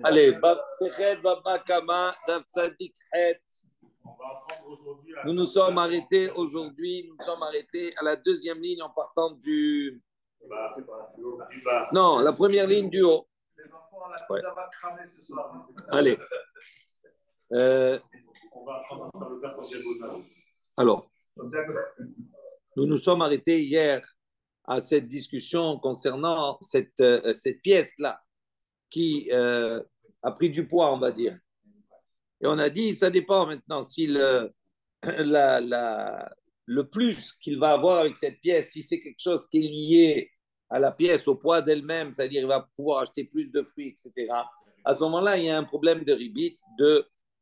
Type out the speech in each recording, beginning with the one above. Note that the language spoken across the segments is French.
Allez, Bab Sechet, Baba Kama, Dav Tzadik Het. Nous nous sommes arrêtés aujourd'hui, à la deuxième ligne en partant du. Non, la première ligne du haut. Ouais. Allez. Alors, nous nous sommes arrêtés hier à cette discussion concernant cette pièce-là qui a pris du poids, on va dire. Et on a dit, ça dépend maintenant si le plus qu'il va avoir avec cette pièce, si c'est quelque chose qui est lié à la pièce, au poids d'elle-même, c'est-à-dire qu'il va pouvoir acheter plus de fruits, etc. À ce moment-là, il y a un problème de ribit,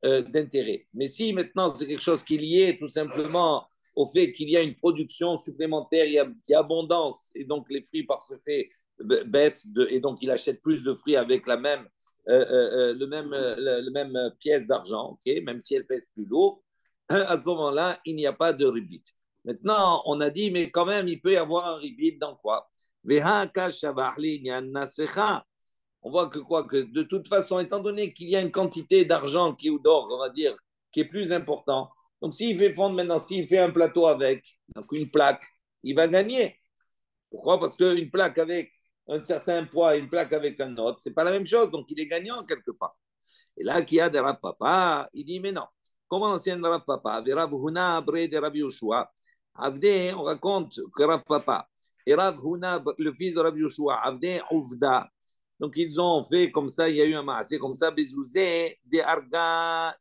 d'intérêt. Mais si maintenant c'est quelque chose qui est lié tout simplement au fait qu'il y a une production supplémentaire, il y a abondance, et donc les fruits par ce fait baissent, et donc il achète plus de fruits avec la même, le même pièce d'argent, okay, même si elle pèse plus lourd, à ce moment-là, il n'y a pas de ribit. Maintenant, on a dit, mais quand même, il peut y avoir un ribit dans quoi? On voit que quoi? Que de toute façon, étant donné qu'il y a une quantité d'argent ou d'or, on va dire, qui est plus important, donc s'il fait fondre maintenant, s'il fait un plateau avec, donc une plaque, il va gagner. Pourquoi? Parce qu'une plaque avec un certain poids et une plaque avec un autre, c'est pas la même chose, donc il est gagnant quelque part. Et là, qui a de Rav Papa, il dit, mais non. Comment enseigne Rav Papa? Rav Huna, Bre de Rav Yoshua. Avde, on raconte que Rav Papa et Rav Huna, le fils de Rav Yoshua, Avde, Ouvda. Donc, ils ont fait comme ça, il y a eu un massé, comme ça, Bezouzé, de Agar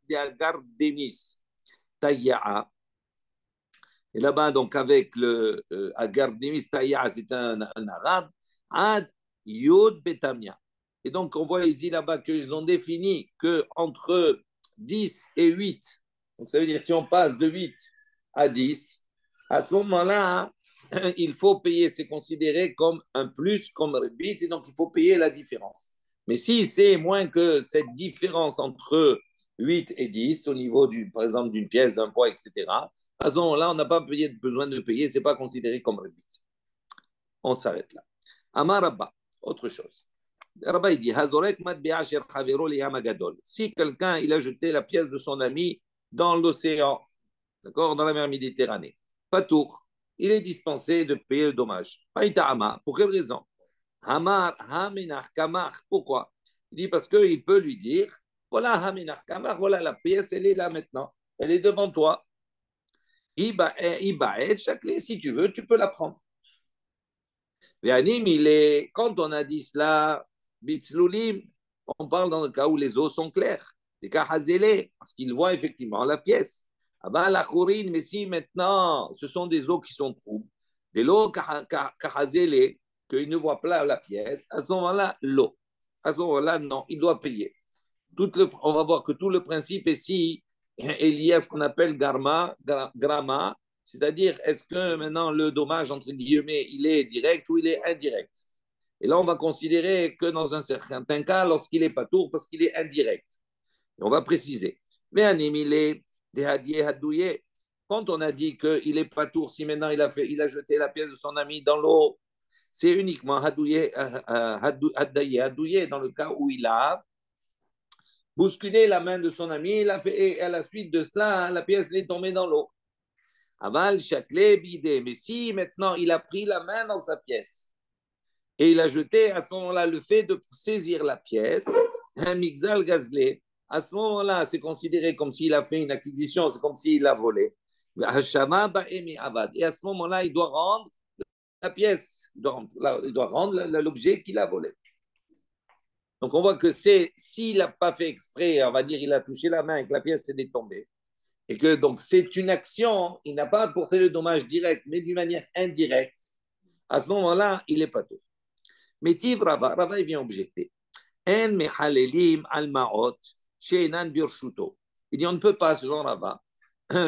Demis, Taïa. Et là-bas, donc, avec le Agar Demis, Taïa, c'est un arabe, Ad Yod Betamia. Et donc, on voit ici là-bas qu'ils ont défini qu'entre 10 et 8, donc ça veut dire si on passe de 8 à 10, à ce moment-là, il faut payer, c'est considéré comme un plus, comme rébit, et donc il faut payer la différence. Mais si c'est moins que cette différence entre 8 et 10, au niveau, par exemple, d'une pièce, d'un poids, etc., à ce moment-là, on n'a pas besoin de payer, ce n'est pas considéré comme rébit. On s'arrête là. Amar Rabba, autre chose. Rabba, il dit, si quelqu'un il a jeté la pièce de son ami dans l'océan, d'accord, dans la mer Méditerranée, pas tour, il est dispensé de payer le dommage. Pour quelle raison? Hamar, Haminar, Kamar, pourquoi? Il dit parce qu'il peut lui dire, voilà Haminar, Kamar, voilà la pièce, elle est là maintenant, elle est devant toi. Si tu veux, tu peux la prendre. Quand on a dit cela, Bitzlulim, on parle dans le cas où les eaux sont claires. Les cas hazélés, parce qu'ils voient effectivement la pièce. Ah ben, la chourine, mais si maintenant, ce sont des eaux qui sont troubles, des eaux kahazélé, qu'ils ne voient pas la pièce, à ce moment-là, l'eau. À ce moment-là, non, il doit payer. On va voir que tout le principe ici est lié à ce qu'on appelle gramma, c'est-à-dire est-ce que maintenant le dommage, entre guillemets, il est direct ou il est indirect. Et là, on va considérer que dans un certain cas, lorsqu'il est pas tour, parce qu'il est indirect. Et on va préciser. Mais un émilé, des hadier hadouye, quand on a dit qu'il est pas tour, si maintenant il a jeté la pièce de son ami dans l'eau, c'est uniquement hadouye, hadouye, dans le cas où il a bousculé la main de son ami, et à la suite de cela, la pièce est tombée dans l'eau. Aval, chaclé, bidé. Mais si maintenant il a pris la main dans sa pièce et il a jeté, à ce moment-là, le fait de saisir la pièce, un mixal gazlé, à ce moment-là, c'est considéré comme s'il a fait une acquisition, c'est comme s'il l'a volé. Et à ce moment-là, il doit rendre la pièce, il doit rendre l'objet qu'il a volé. Donc on voit que s'il n'a pas fait exprès, on va dire il a touché la main et que la pièce est tombée, et que donc c'est une action, il n'a pas apporté le dommage direct, mais d'une manière indirecte, à ce moment-là, il n'est pas tout. Mais Tiv Rava, il vient objecter. En mechalelim al maot she'enan birshuto. Il dit on ne peut pas, selon Rava,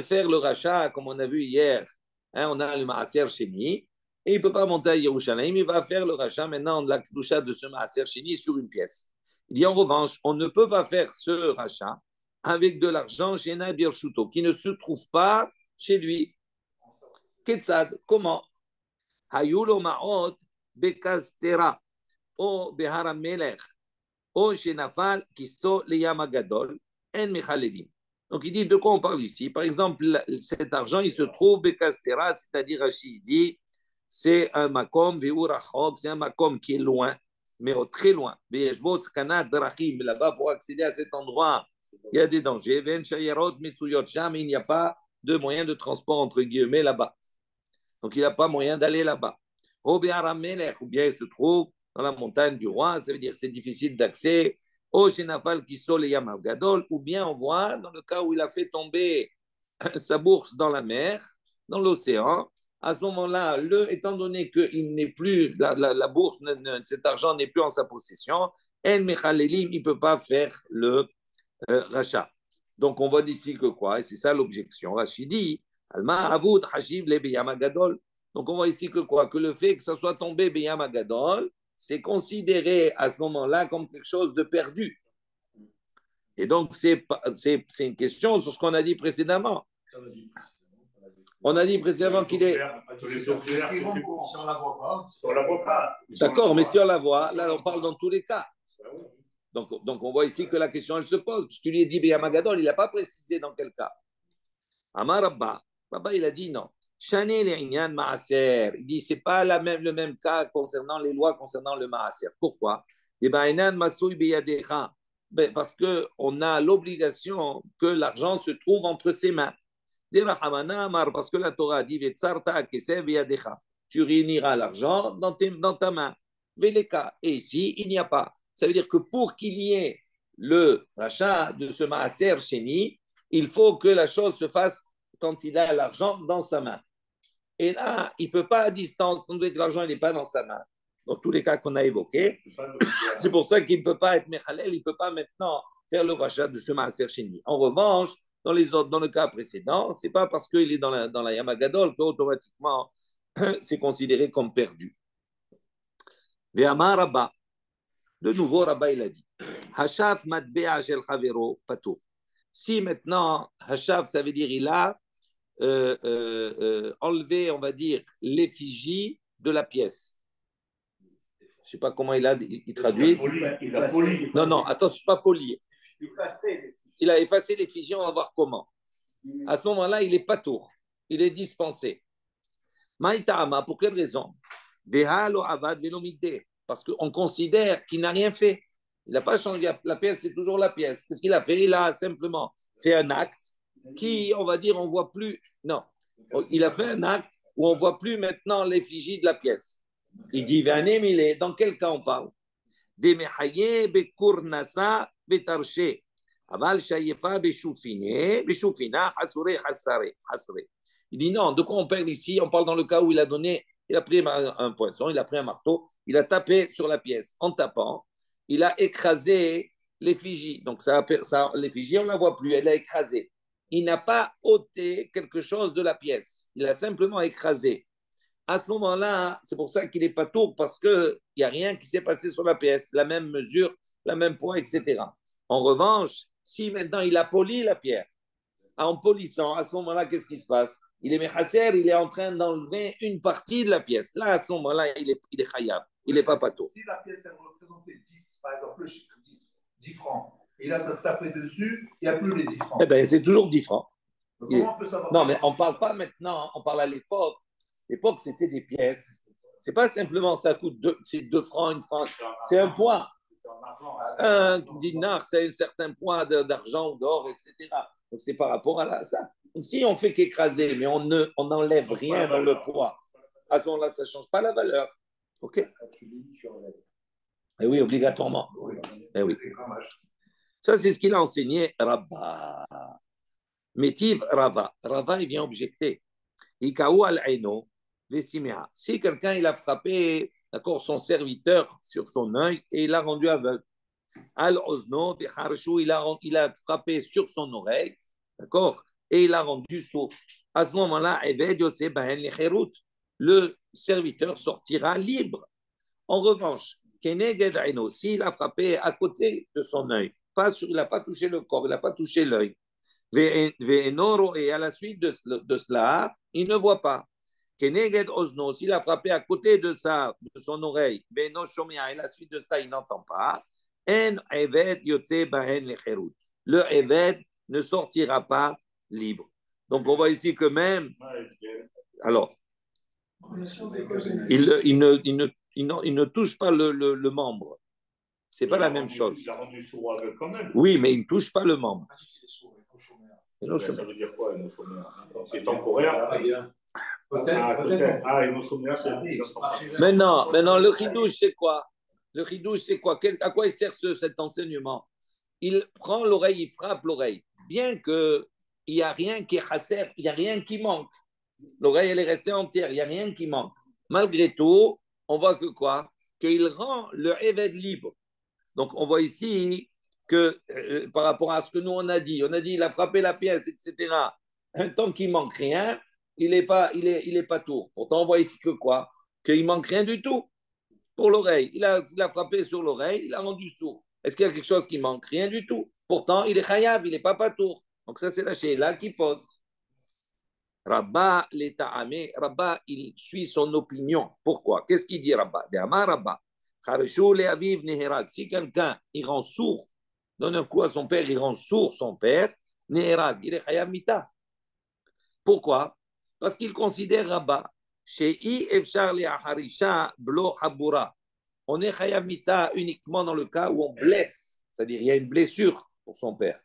faire le rachat comme on a vu hier. On a le maaser sheni, et il ne peut pas monter à Yerushalayim, il va faire le rachat maintenant de la kedusha de ce maaser sheni sur une pièce. Il dit en revanche, on ne peut pas faire ce rachat avec de l'argent chez Nabir Shuto, qui ne se trouve pas chez lui. Ketzad, comment? Hayulo Maot Bekastera. או בהר המלך, או שנפל כיסו לים הגדול, אין מחללים. Donc il dit de quoi on parle ici. Par exemple, cet argent, il se trouve Bekastera, c'est-à-dire Rashi dit, c'est un makom, c'est un makom qui est loin, mais très loin. Là-bas, pour accéder à cet endroit, il y a des dangers. Il n'y a pas de moyen de transport, entre guillemets, là-bas. Donc, il n'a pas moyen d'aller là-bas. Ou bien il se trouve dans la montagne du roi, ça veut dire que c'est difficile d'accès. Ou bien on voit, dans le cas où il a fait tomber sa bourse dans la mer, dans l'océan, à ce moment-là, étant donné qu'il n'est plus, la bourse, cet argent n'est plus en sa possession, il ne peut pas faire le rachat. Donc on voit d'ici que quoi? Et c'est ça l'objection. Rachid dit, donc on voit ici que quoi? Que le fait que ça soit tombé Beyam Gadol, c'est considéré à ce moment-là comme quelque chose de perdu. Et donc c'est une question sur ce qu'on a dit précédemment. On a dit précédemment qu'il est. Si on la voit pas, on la voit pas. D'accord, mais si on la voit, là on parle dans tous les cas. Donc on voit ici que la question elle se pose, parce qu'il lui est dit Beyamagadol, il n'a pas précisé dans quel cas. Amar Rabba, il a dit non. Chanel et Inyan Maaser, il dit c'est pas le même cas concernant les lois concernant le Maaser. Pourquoi? Parce qu'on a l'obligation que l'argent se trouve entre ses mains. Parce que la Torah dit tu réuniras l'argent dans ta main. Et ici, il n'y a pas. Ça veut dire que pour qu'il y ait le rachat de ce maaser chéni, il faut que la chose se fasse quand il a l'argent dans sa main. Et là, il ne peut pas à distance, donc l'argent n'est pas dans sa main. Dans tous les cas qu'on a évoqués, c'est pour ça qu'il ne peut pas être mechalel, il ne peut pas maintenant faire le rachat de ce maaser chéni. En revanche, dans le cas précédent, ce n'est pas parce qu'il est dans la Yamagadol qu'automatiquement, c'est considéré comme perdu. Rabba, de nouveau, Rabba, il a dit Hashaf matbea shel chavero patour. Si maintenant, Hashaf, ça veut dire il a enlevé, on va dire, l'effigie de la pièce. Je ne sais pas comment il traduit. Il a poli. Non, attention, pas poli. Il a effacé l'effigie, on va voir comment. À ce moment-là, il est patour. Il est dispensé. Maïtama, pour quelle raison? Parce qu'on considère qu'il n'a rien fait. Il n'a pas changé la pièce, c'est toujours la pièce. Qu'est-ce qu'il a fait? Il a simplement fait un acte qui, on va dire, on ne voit plus. Non, il a fait un acte où on ne voit plus maintenant l'effigie de la pièce. Il dit, dans quel cas on parle? Il dit non, de quoi on parle ici? On parle dans le cas où il a pris un poinçon, il a pris un marteau, il a tapé sur la pièce. En tapant, il a écrasé l'effigie. Donc l'effigie, on ne la voit plus, elle a écrasé. Il n'a pas ôté quelque chose de la pièce, il a simplement écrasé. À ce moment-là, c'est pour ça qu'il n'est pas tour, parce qu'il n'y a rien qui s'est passé sur la pièce, la même mesure, la même poids, etc. En revanche, si maintenant il a poli la pierre, en polissant, à ce moment-là, qu'est-ce qui se passe? Il est mechasser, il est en train d'enlever une partie de la pièce. Là, à ce moment-là, il est khayab, il n'est pas pato. Si la pièce, elle représentait 10, par exemple, le chiffre 10 francs, et il a tapé dessus, il n'y a plus les 10 francs. Eh bien, c'est toujours 10 francs. Comment on peut savoir? Non, mais on ne parle pas maintenant, on parle à l'époque. L'époque, c'était des pièces. Ce n'est pas simplement ça coûte 2 francs, 1 franc. C'est un poids. Un dinar, c'est un certain poids d'argent ou d'or, etc. Donc, c'est par rapport à ça. Donc, si on fait qu'écraser, mais on n'enlève rien dans le poids, à ce moment-là, ça ne change pas la valeur. OK? Eh oui, obligatoirement. Eh oui. Ça, c'est ce qu'il a enseigné Rabba. Métiv Rava. Rava, il vient objecter. Ikaou al-aino. Si quelqu'un il a frappé son serviteur sur son œil et il l'a rendu aveugle, al-ozno, il a frappé sur son oreille, d'accord, et il l'a rendu sourd. À ce moment-là, le serviteur sortira libre. En revanche, s'il a frappé à côté de son œil, il n'a pas touché le corps, il n'a pas touché l'œil, et à la suite de cela, il ne voit pas. Keneged Ozno, s'il a frappé à côté de son oreille, Beno Shomia, et la suite de ça, il n'entend pas, En Evet Yotze Bahen Lecherut. Le Evet ne sortira pas libre. Donc on voit ici que même, alors, il ne touche pas le membre. C'est pas la même chose. Il a rendu sourd quand même. Oui, mais il ne touche pas le membre. Ça veut dire quoi, c'est temporaire. Peut-être. Maintenant, le chidouche, c'est quoi? Le chidouche, c'est quoi? À quoi il sert cet enseignement? Il prend l'oreille, il frappe l'oreille. Bien qu'il n'y a rien qui est chasser, il n'y a rien qui manque. L'oreille, elle est restée entière, il n'y a rien qui manque. Malgré tout, on voit que quoi? Qu'il rend le évêque libre. Donc, on voit ici que par rapport à ce que nous, on a dit, il a frappé la pièce, etc. Tant qu'il manque rien, il n'est pas tour. Pourtant, on voit ici que quoi? Qu'il manque rien du tout pour l'oreille. Il a frappé sur l'oreille, il a rendu sourd. Est-ce qu'il y a quelque chose qui manque? Rien du tout. Pourtant, il est khayab, il n'est pas tour. Donc, ça, c'est la sheila qui pose. Rabba, Rabba, il suit son opinion. Pourquoi? Qu'est-ce qu'il dit Rabba? Rabba. Si quelqu'un il rend sourd, donne un coup à son père, il rend sourd son père, Neherag, il est khayab mita. Pourquoi? Parce qu'il considère Rabba, chez I Efchar le Harisha Blo Habura. On est khayab mita uniquement dans le cas où on blesse, c'est-à-dire il y a une blessure pour son père.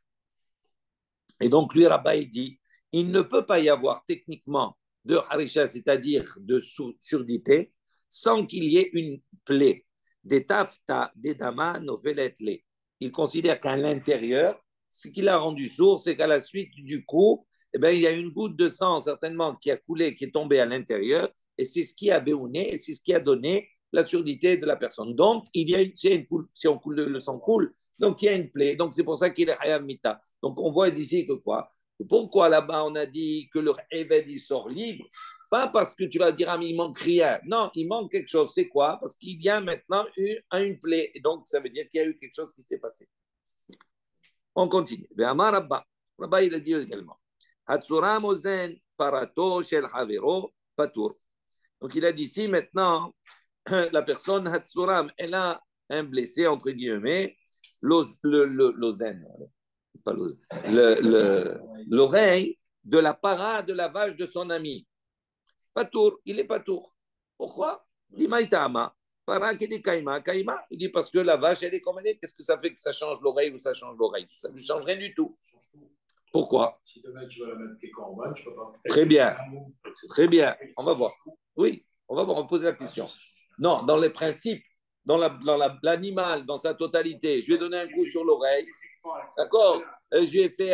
Et donc lui, Rabba, il dit, il ne peut pas y avoir techniquement de harisha, c'est-à-dire de surdité, sans qu'il y ait une plaie. Des tafta, des dama, novelet-le. Il considère qu'à l'intérieur, ce qu'il a rendu sourd, c'est qu'à la suite du coup, eh bien, il y a une goutte de sang certainement qui a coulé, qui est tombée à l'intérieur, et c'est ce qui a béouné, et c'est ce qui a donné la surdité de la personne. Donc, il y a si on coule, le sang coule, donc il y a une plaie. Donc, c'est pour ça qu'il est hayab mita. Donc, on voit d'ici que quoi? Pourquoi là-bas on a dit que le évêque il sort libre? Pas parce que tu vas dire, ah, mais il manque rien. Non, il manque quelque chose. C'est quoi? Parce qu'il y a maintenant une plaie. Et donc, ça veut dire qu'il y a eu quelque chose qui s'est passé. On continue. Rabba, il a dit également. Hatsura mozen parato shel havero patour. Donc, il a dit ici, maintenant, la personne, Hatsuram, elle a un blessé, entre guillemets, l'ozen. Pas l'oreille de la para de la vache de son ami. Patour, il est patour. Pourquoi? Dit Maïtama. Para qui dit Kaima, Kaima. Il dit parce que la vache, elle est comme elle est. Qu'est-ce que ça fait que ça change l'oreille ou ça change l'oreille? Ça ne change rien du tout. Pourquoi? Si demain tu vas la mettre quelque en bas, tu peux pas. Très bien. Très bien. On va voir. Oui, on va voir. On va poser la question. Non, dans les principes, dans l'animal, dans sa totalité, je lui ai donné un coup sur l'oreille. D'accord? Je lui ai fait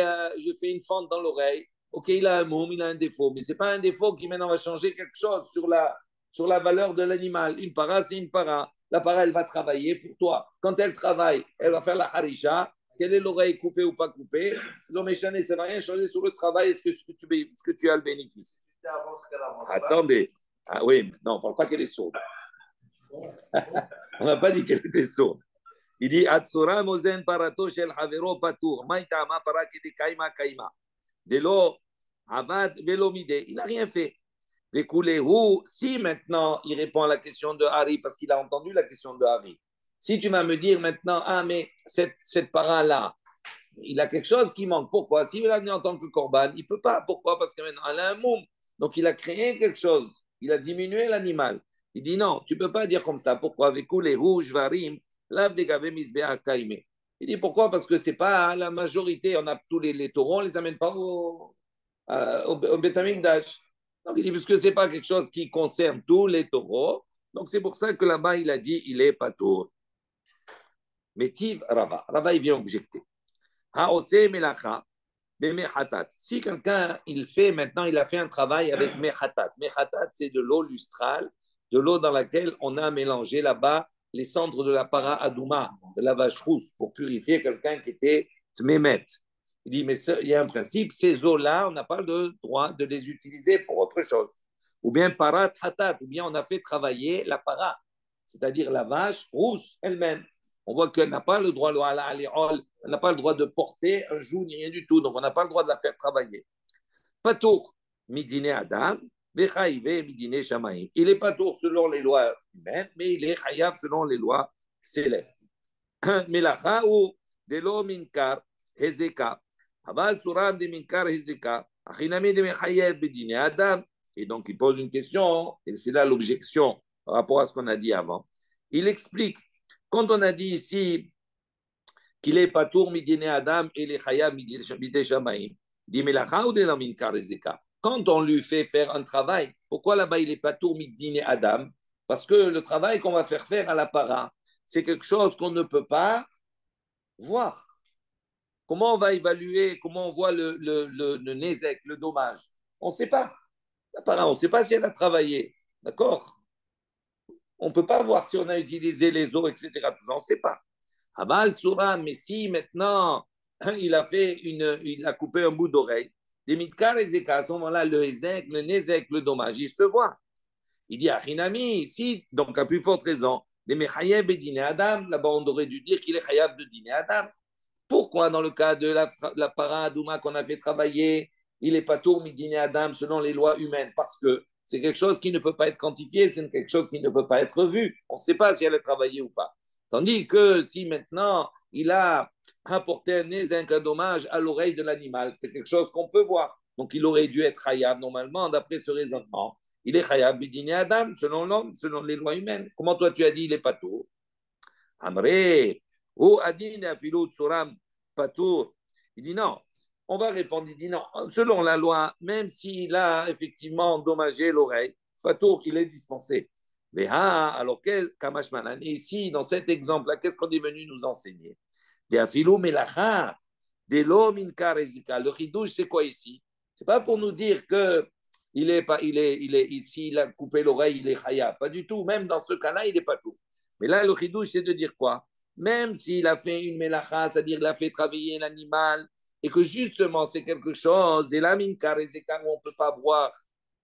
une fente dans l'oreille. Ok, il a un moum, il a un défaut. Mais ce n'est pas un défaut qui maintenant va changer quelque chose sur la valeur de l'animal. Une para, c'est une para. La para, elle va travailler pour toi. Quand elle travaille, elle va faire la harisha. Quelle est l'oreille coupée ou pas coupée? L'homéchané, ça ne va rien changer sur le travail. Est-ce que tu as le bénéfice? Attendez. Ah oui, non, on ne parle pas qu'elle est sourde. On n'a pas dit qu'elle était sourde. Il dit Atsura mozen parato shel havero patour. Maïtama para qui dit kaima kaima. De l'eau, avad velomide. Il n'a rien fait. Si maintenant il répond à la question de Harry, parce qu'il a entendu la question de Harry. Si tu vas me dire maintenant, ah, mais cette para-là, il a quelque chose qui manque. Pourquoi? S'il l'a amené en tant que korban, il ne peut pas. Pourquoi? Parce qu'elle a un moum. Donc il a créé quelque chose. Il a diminué l'animal. Il dit non, tu ne peux pas dire comme ça. Pourquoi? Avec les rouges, varim, lav de gavé misbea kaime. Il dit pourquoi? Parce que ce n'est pas la majorité. On a tous les taureaux, on ne les amène pas au Beth Amikdash. Donc il dit parce que ce n'est pas quelque chose qui concerne tous les taureaux. Donc c'est pour ça que là-bas il a dit il est patour. Mais Tiv Rava. Rava il vient objecter. Haose melacha. Si quelqu'un, il a fait un travail avec mechatat. Mechatat, c'est de l'eau lustrale, de l'eau dans laquelle on a mélangé là-bas les cendres de la para adouma, de la vache rousse, pour purifier quelqu'un qui était tmémet. Il dit, mais il y a un principe, ces eaux-là, on n'a pas le droit de les utiliser pour autre chose. Ou bien parat hatat, ou bien on a fait travailler la para, c'est-à-dire la vache rousse elle-même. On voit qu'elle n'a pas le droit, elle n'a pas le droit de porter un joug ni rien du tout. Donc, on n'a pas le droit de la faire travailler. Patour, midine Adam, Il n'est pas tour selon les lois humaines, mais il est chayav selon les lois célestes. Melacha ou delo minkar hezeka. Aval tsuram de minkar hezeka. Achinami de mechayev bedine adam. Et donc, il pose une question, et c'est là l'objection par rapport à ce qu'on a dit avant. Il explique, quand on a dit ici qu'il est patour midine adam et les chayav midine shamaim, dit melacha ou delo minkar hezeka. Quand on lui fait faire un travail, pourquoi là-bas il est patour midine adam? Parce que le travail qu'on va faire à la para, c'est quelque chose qu'on ne peut pas voir. Comment on va évaluer, comment on voit le nézek, le dommage? On ne sait pas. On ne sait pas si elle a travaillé. D'accord? On ne peut pas voir si on a utilisé les eaux, etc. Tout ça, on ne sait pas. Amal Tsura, mais si maintenant il a coupé un bout d'oreille, des mitkar et zeka, à ce moment-là, le nézek, le dommage, il se voit. Il dit Achinami, si, donc à plus forte raison, des Mechayev et Dine Adam, là-bas on aurait dû dire qu'il est Chayav de Dine Adam. Pourquoi dans le cas de la para Adouma qu'on a fait travailler, il n'est pas tour Dine Adam selon les lois humaines? Parce que c'est quelque chose qui ne peut pas être quantifié, c'est quelque chose qui ne peut pas être vu. On ne sait pas si elle a travaillé ou pas. Tandis que si maintenant il a apporté un dommage à l'oreille de l'animal, c'est quelque chose qu'on peut voir. Donc il aurait dû être Chayav normalement d'après ce raisonnement. Il est Chayav Bidine Adam, selon l'homme, selon les lois humaines. Comment toi tu as dit il est patour? Amré, ou Adine Afilou Tsuram Patour. Il dit non. On va répondre, il dit non. Selon la loi, même s'il a effectivement endommagé l'oreille, patour, il est dispensé. Mais alors Kamashmanan, et ici, dans cet exemple-là, qu'est-ce qu'on est venu nous enseigner? Des Afilou Melacha, des Lomin Karezika. Le chidouche, c'est quoi ici? C'est pas pour nous dire que ici, il a coupé l'oreille, il est chaya. Pas du tout. Même dans ce cas-là, il n'est pas tout. Mais là, le chidouche, c'est de dire quoi? Même s'il a fait une melacha, c'est-à-dire qu'il a fait travailler l'animal, et que justement, c'est quelque chose, et la minkar et zeka, où on ne peut pas voir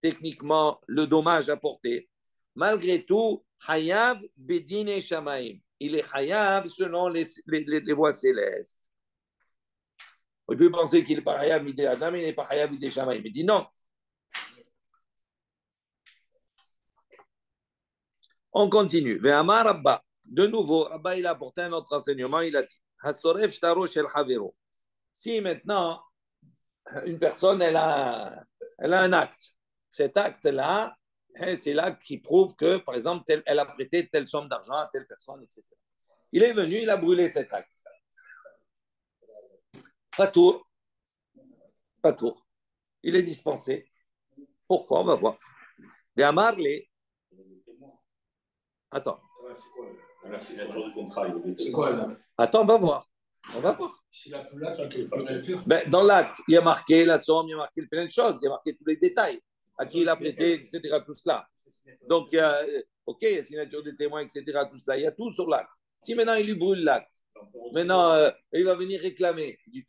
techniquement le dommage apporté, malgré tout, hayav bedine shamaim. Il est hayav selon les voies célestes. On peut penser qu'il n'est pas hayav midé adam, il n'est pas hayav midé shamaim. Il dit non. On continue. Rabba. De nouveau, Rabba, il a apporté un autre enseignement. Il a dit si maintenant, une personne, elle a un acte, cet acte-là, c'est l'acte qui prouve que, par exemple, elle a prêté telle somme d'argent à telle personne, etc. Il est venu, il a brûlé cet acte. Pas tout. Il est dispensé. Pourquoi? On va voir. Attends. La signature du contrat, c'est quoi là? Attends, on va voir. S'il a plus là, ça peut plus rien faire. Ben, dans l'acte, il y a marqué la somme, il y a marqué plein de choses, il y a marqué tous les détails, à qui il a prêté, etc. Tout cela. Donc, il y a, OK, il y a signature des témoins, etc. Tout cela. Il y a tout sur l'acte. Si maintenant il lui brûle l'acte, maintenant il va venir réclamer. Il dit,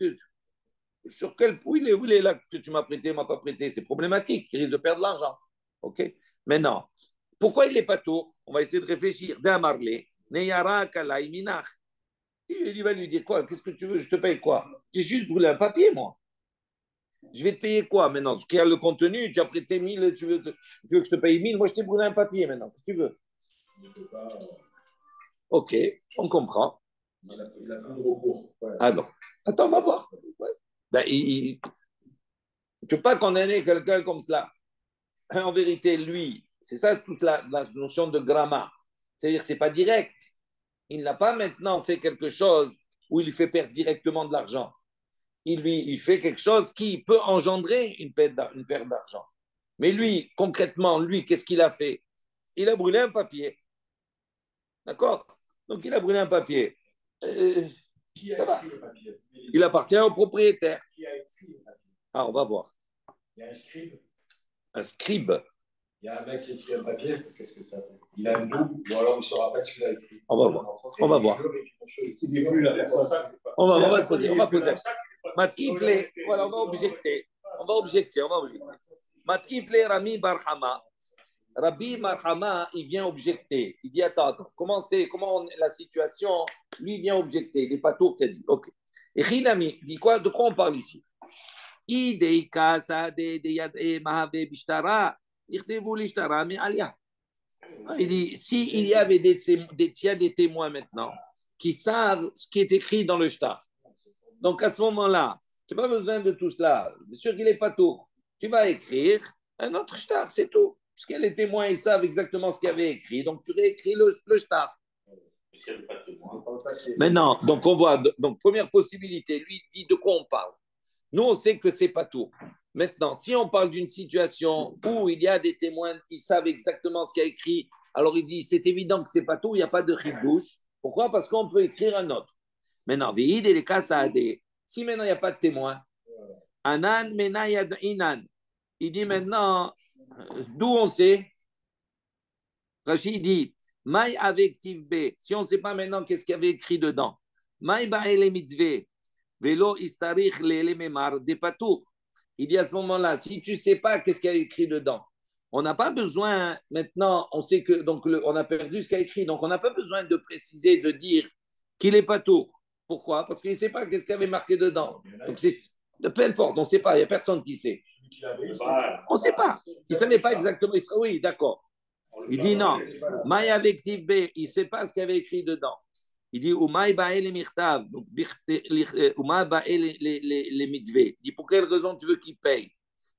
sur quel où il est l'acte que tu m'as prêté, m'as pas prêté? C'est problématique. Il risque de perdre l'argent. OK? Maintenant, pourquoi il n'est pas tour? On va essayer de réfléchir. D'amarlé, Neyara Kalai Minach. Il va lui dire quoi? Qu'est-ce que tu veux? Je te paye quoi? J'ai juste brûlé un papier, moi. Je vais te payer quoi maintenant? Ce qui a le contenu, tu as prêté 1000, tu veux que je te paye 1000, moi je t'ai brûlé un papier maintenant. Qu'est-ce que tu veux? Ok, on comprend. Il a plus de recours. Ouais. Ah non. Attends, on va voir. Ouais. Ben, tu ne peux pas condamner quelqu'un comme cela. En vérité, lui, c'est ça toute la notion de gramma. C'est-à-dire que ce n'est pas direct. Il n'a pas maintenant fait quelque chose où il lui fait perdre directement de l'argent. Il fait quelque chose qui peut engendrer une perte d'argent. Mais lui, concrètement, qu'est-ce qu'il a fait? Il a brûlé un papier. D'accord? Donc, il a brûlé un papier. Qui a écrit le papier? Il appartient au propriétaire. Qui a écrit le papier? Ah, on va voir. Il y a un scribe. Un scribe. Il y a un mec qui écrit un papier. Qu'est-ce que ça fait? Il a un double, ou alors il ne se rappelle ce qu'il a écrit. On va voir. On va voir. S'il n'est plus la personne. On va poser. Matkifle, voilà, on va objecter. Matkifle Rami Barhama. Rabbi Marhama, il vient objecter. Il dit attends, comment la situation? Lui, il vient objecter. Il n'est pas tout, tu as dit. Ok. Et Rinami, dit quoi? De quoi on parle ici? Irtevu l'ishtara mi alia. Il dit, s'il y avait s'il y a des témoins maintenant qui savent ce qui est écrit dans le shtar, donc à ce moment-là, tu n'as pas besoin de tout cela. Bien sûr qu'il n'est pas tout. Tu vas écrire un autre shtar, c'est tout. Parce que les témoins, ils savent exactement ce qu'il y avait écrit. Donc tu réécris le shtar. Maintenant, donc on voit, donc première possibilité, lui dit de quoi on parle. Nous, on sait que c'est pas tout. Maintenant, si on parle d'une situation où il y a des témoins qui savent exactement ce qu'il y a écrit, alors il dit c'est évident que c'est pas tout, il n'y a pas de chidouche. Pourquoi? Parce qu'on peut écrire un autre. Maintenant, vide et les cas ça a des. Si maintenant il n'y a pas de témoin, anan menayad inan. Il dit maintenant, d'où on sait? Rachid dit Maï avec Tivbe. Si on ne sait pas maintenant qu'est-ce qu'il y avait écrit dedans. Maï ba'ele mitve. Velo istarich lele memar de patour. Il dit à ce moment-là, si tu ne sais pas qu'est-ce qu'il y a écrit dedans, on n'a pas besoin, maintenant, on sait que, donc, on a perdu ce qu'il y a écrit, donc on n'a pas besoin de préciser, de dire qu'il est patour. Pourquoi? Parce qu'il ne sait pas qu'est-ce qu'il y avait marqué dedans. Donc, c'est, peu importe, on ne sait pas, il n'y a personne qui sait. On ne sait pas. Il ne savait pas exactement. Oui, d'accord. Il dit non. Maï avec Tivbe, il ne sait pas ce qu'il y avait écrit dedans. Il dit Umaï ba'el les mirtav, Umaï ba'el les mitve. Il dit pour quelle raison tu veux qu'il paye?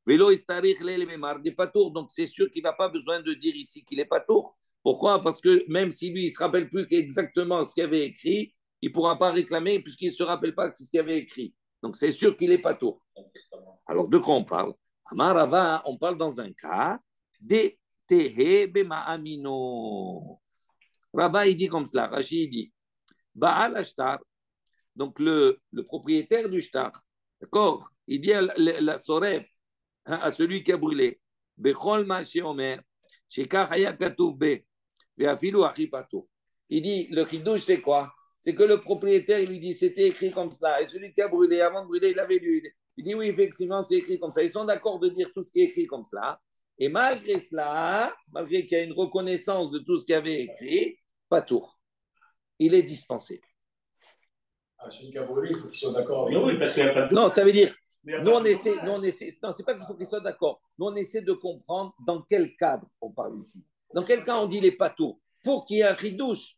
Vélo istarich les memar des patours. Donc c'est sûr qu'il n'a pas besoin de dire ici qu'il est patour. Pourquoi? Parce que même si lui il se rappelle plus exactement ce qu'il y avait écrit, il ne pourra pas réclamer puisqu'il ne se rappelle pas ce qu'il y avait écrit. Donc c'est sûr qu'il est patour. Alors de quoi on parle? Amarava, on parle dans un cas des tehe bema amino. Rabba il dit comme cela. Rachid dit Baal Ashtar, donc le propriétaire du shtar, d'accord, il dit à la soref, hein, à celui qui a brûlé, Bechol ma sheomer, shekach haya katuv be, ve'afilu achi patur. Il dit, le chidouche, c'est quoi? C'est que le propriétaire, il lui dit, c'était écrit comme ça. Et celui qui a brûlé, avant de brûler, il avait lu. Il dit, oui, effectivement, c'est écrit comme ça. Ils sont d'accord de dire tout ce qui est écrit comme cela. Et malgré cela, malgré qu'il y a une reconnaissance de tout ce qu'il avait écrit, patour. Il est dispensé. Celui qui a brûlé, il faut qu'il soit d'accord avec. Mais oui, parce qu'il n'y a pas de. Non, ça veut dire, nous on essaie, non, c'est pas qu'il faut qu'ils soient d'accord. Nous on essaie de comprendre dans quel cadre on parle ici. Dans quel cas on dit les patours pour qu'il y ait un chidouche.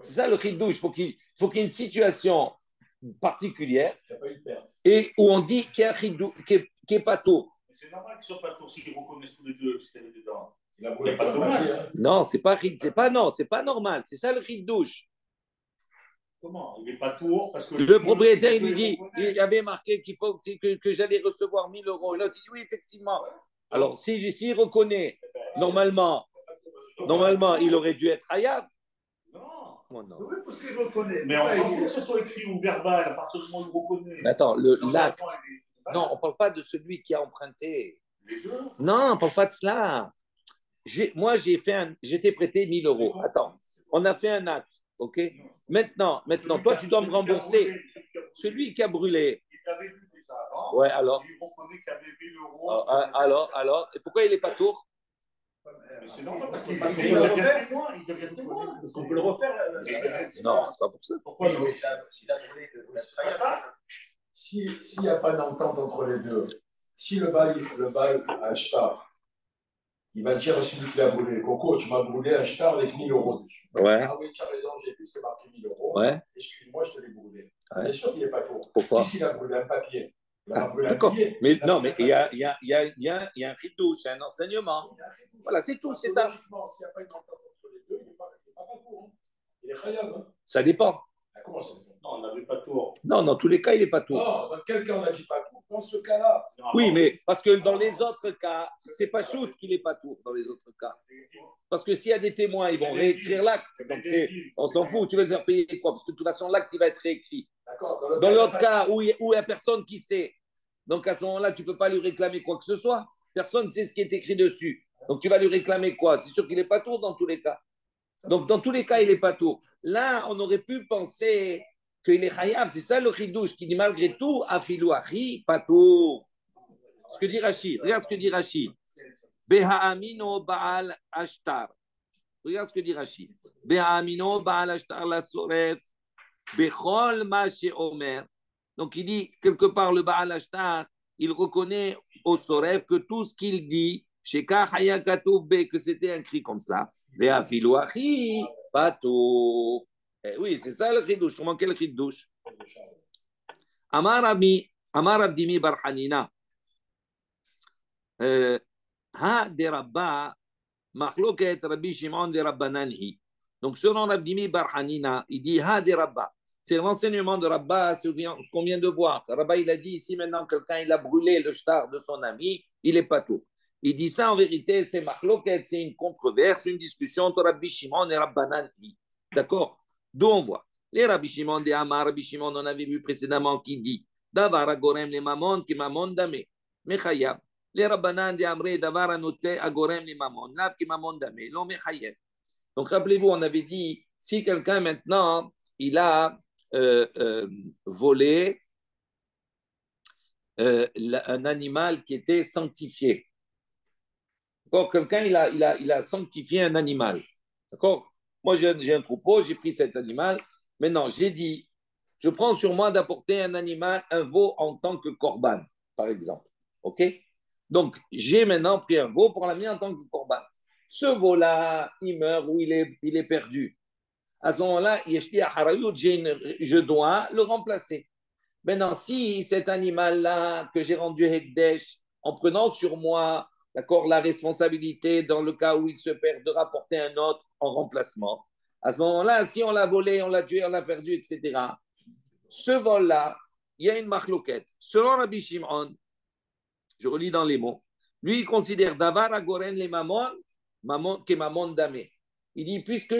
C'est ça le chidouche. Il faut qu'il y ait une situation particulière et où on dit qu'il y a un chidouche, qui est patour. C'est normal qu'ils ne soient pas tours s'ils reconnaissent tous les deux ce qu'il y avait dedans. Il n'y a pas de dommage. Non, c'est pas normal. C'est ça le chidouche. Comment? Il n'est pas tour parce que. Le propriétaire, il lui dit, il y avait marqué qu'il faut que j'allais recevoir 1 000 euros. Et l'autre, il dit oui, effectivement. Alors, s'il reconnaît, normalement, il aurait dû être hayab. Non. Oh, non. Oui, parce qu'il reconnaît. Mais on s'en fout que ce soit écrit ou verbal, à partir du moment où il reconnaît. Mais attends, l'acte. Non, on ne parle pas de celui qui a emprunté. Les deux? Non, on ne parle pas de cela. Moi, j'étais prêté 1 000 euros. Attends, on a fait un acte, ok? Maintenant, toi, tu dois me rembourser. Celui qui a brûlé. Il avait vu déjà avant. Ouais, alors. Il reconnaît qu'il y avait 1 000 euros. Alors, et pourquoi il n'est pas tour? Mais c'est normal parce qu'il devient témoin. Parce qu'on peut le refaire. Non, c'est pas pour ça. Pourquoi non? S'il n'y a pas d'entente entre les deux, si le bail à shtar, il va dire à celui qui l'a brûlé, Coco, tu m'as brûlé un shtar avec 1 000 euros dessus. Ouais. Ah oui, tu as raison, j'ai vu, c'est marqué 1 000 euros. Ouais. Excuse-moi, je te l'ai brûlé. Ouais. Bien sûr qu'il n'est pas faux. Pourquoi? Qu'est-ce a brûlé? Un papier. D'accord. Mais non, mais il y a un ridouche, c'est un enseignement. Voilà, c'est tout. C'est ça. Logiquement, s'il n'y a pas une entente entre les deux, il n'est pas pour. Il est khayab. Hein. Ça dépend. Comment ça dépend? Non, on n'avait pas tour. Non, dans tous les cas, il n'est pas tour. Non, dans quel cas on n'a dit pas tour? Dans ce cas-là. Oui, mais parce que dans les autres cas, c'est pas shoot qu'il n'est pas tour dans les autres cas. Parce que s'il y a des témoins, ils vont réécrire l'acte. Donc on s'en fout. Tu vas le faire payer quoi? Parce que de toute façon, l'acte, il va être réécrit. Dans l'autre cas où il n'y a personne qui sait, donc à ce moment-là, tu ne peux pas lui réclamer quoi que ce soit. Personne ne sait ce qui est écrit dessus. Donc tu vas lui réclamer quoi? C'est sûr qu'il n'est pas tour dans tous les cas. Donc dans tous les cas, il n'est pas tour. Là, on aurait pu penser qu'il est khayab. C'est ça le chidouche qui dit malgré tout, afilou achi, pas tour. Ce que dit Rachid. Regarde ce que dit Rachid. Behaamino baal ashtar. Regarde ce que dit Rachid. Behaamino baal ashtar la soref. Bechol ma omer. Donc il dit quelque part le baal ashtar, il reconnaît au soref que tout ce qu'il dit, Sheka Haya Katoub B, que c'était un cri comme cela. Vea Filouachi, Pato. Oui, c'est ça le cri de douche. Tu manquais le cri de douche. Amar Abdimi Barhanina. Ha de Rabba, Machloket Rabbi Shimon de Rabbananhi. Donc, selon Abdimi Barhanina, il dit Ha de Rabba. C'est l'enseignement de Rabba, c'est ce qu'on vient de voir. Rabba, il a dit ici maintenant, quelqu'un il a brûlé le shtar de son ami, il est pas tout. Il dit ça en vérité, c'est Machloket, c'est une controverse, une discussion entre Rabbi Shimon et Rabbananhi. D'accord? D'où on voit. Les Rabbi Shimon de Amar, Rabbi Shimon, on avait vu précédemment qui dit Davar agorem le mamon ki mamon dame. Mechayab. Les Rabbanan de Amre, Davar anote agorem le mamon. Lav ki mamon dame. Lo mechayab. Donc rappelez-vous, on avait dit si quelqu'un maintenant il a volé un animal qui était sanctifié. D'accord? Quelqu'un il a sanctifié un animal. D'accord? Moi j'ai un troupeau, j'ai pris cet animal. Maintenant j'ai dit, je prends sur moi d'apporter un animal, un veau en tant que corban, par exemple. Ok? Donc j'ai maintenant pris un veau pour l'amener en tant que corban. Ce veau-là, il meurt ou il est perdu. À ce moment-là, je dois le remplacer. Maintenant, si cet animal-là que j'ai rendu Hekdesh, en prenant sur moi, d'accord, la responsabilité dans le cas où il se perd, de rapporter un autre en remplacement, à ce moment-là, si on l'a volé, on l'a tué, on l'a perdu, etc., ce vol-là, il y a une machloquette. Selon Rabbi Shimon, je relis dans les mots, lui, il considère Davar Agoren les mamon, qui mamon damé. Il dit, puisque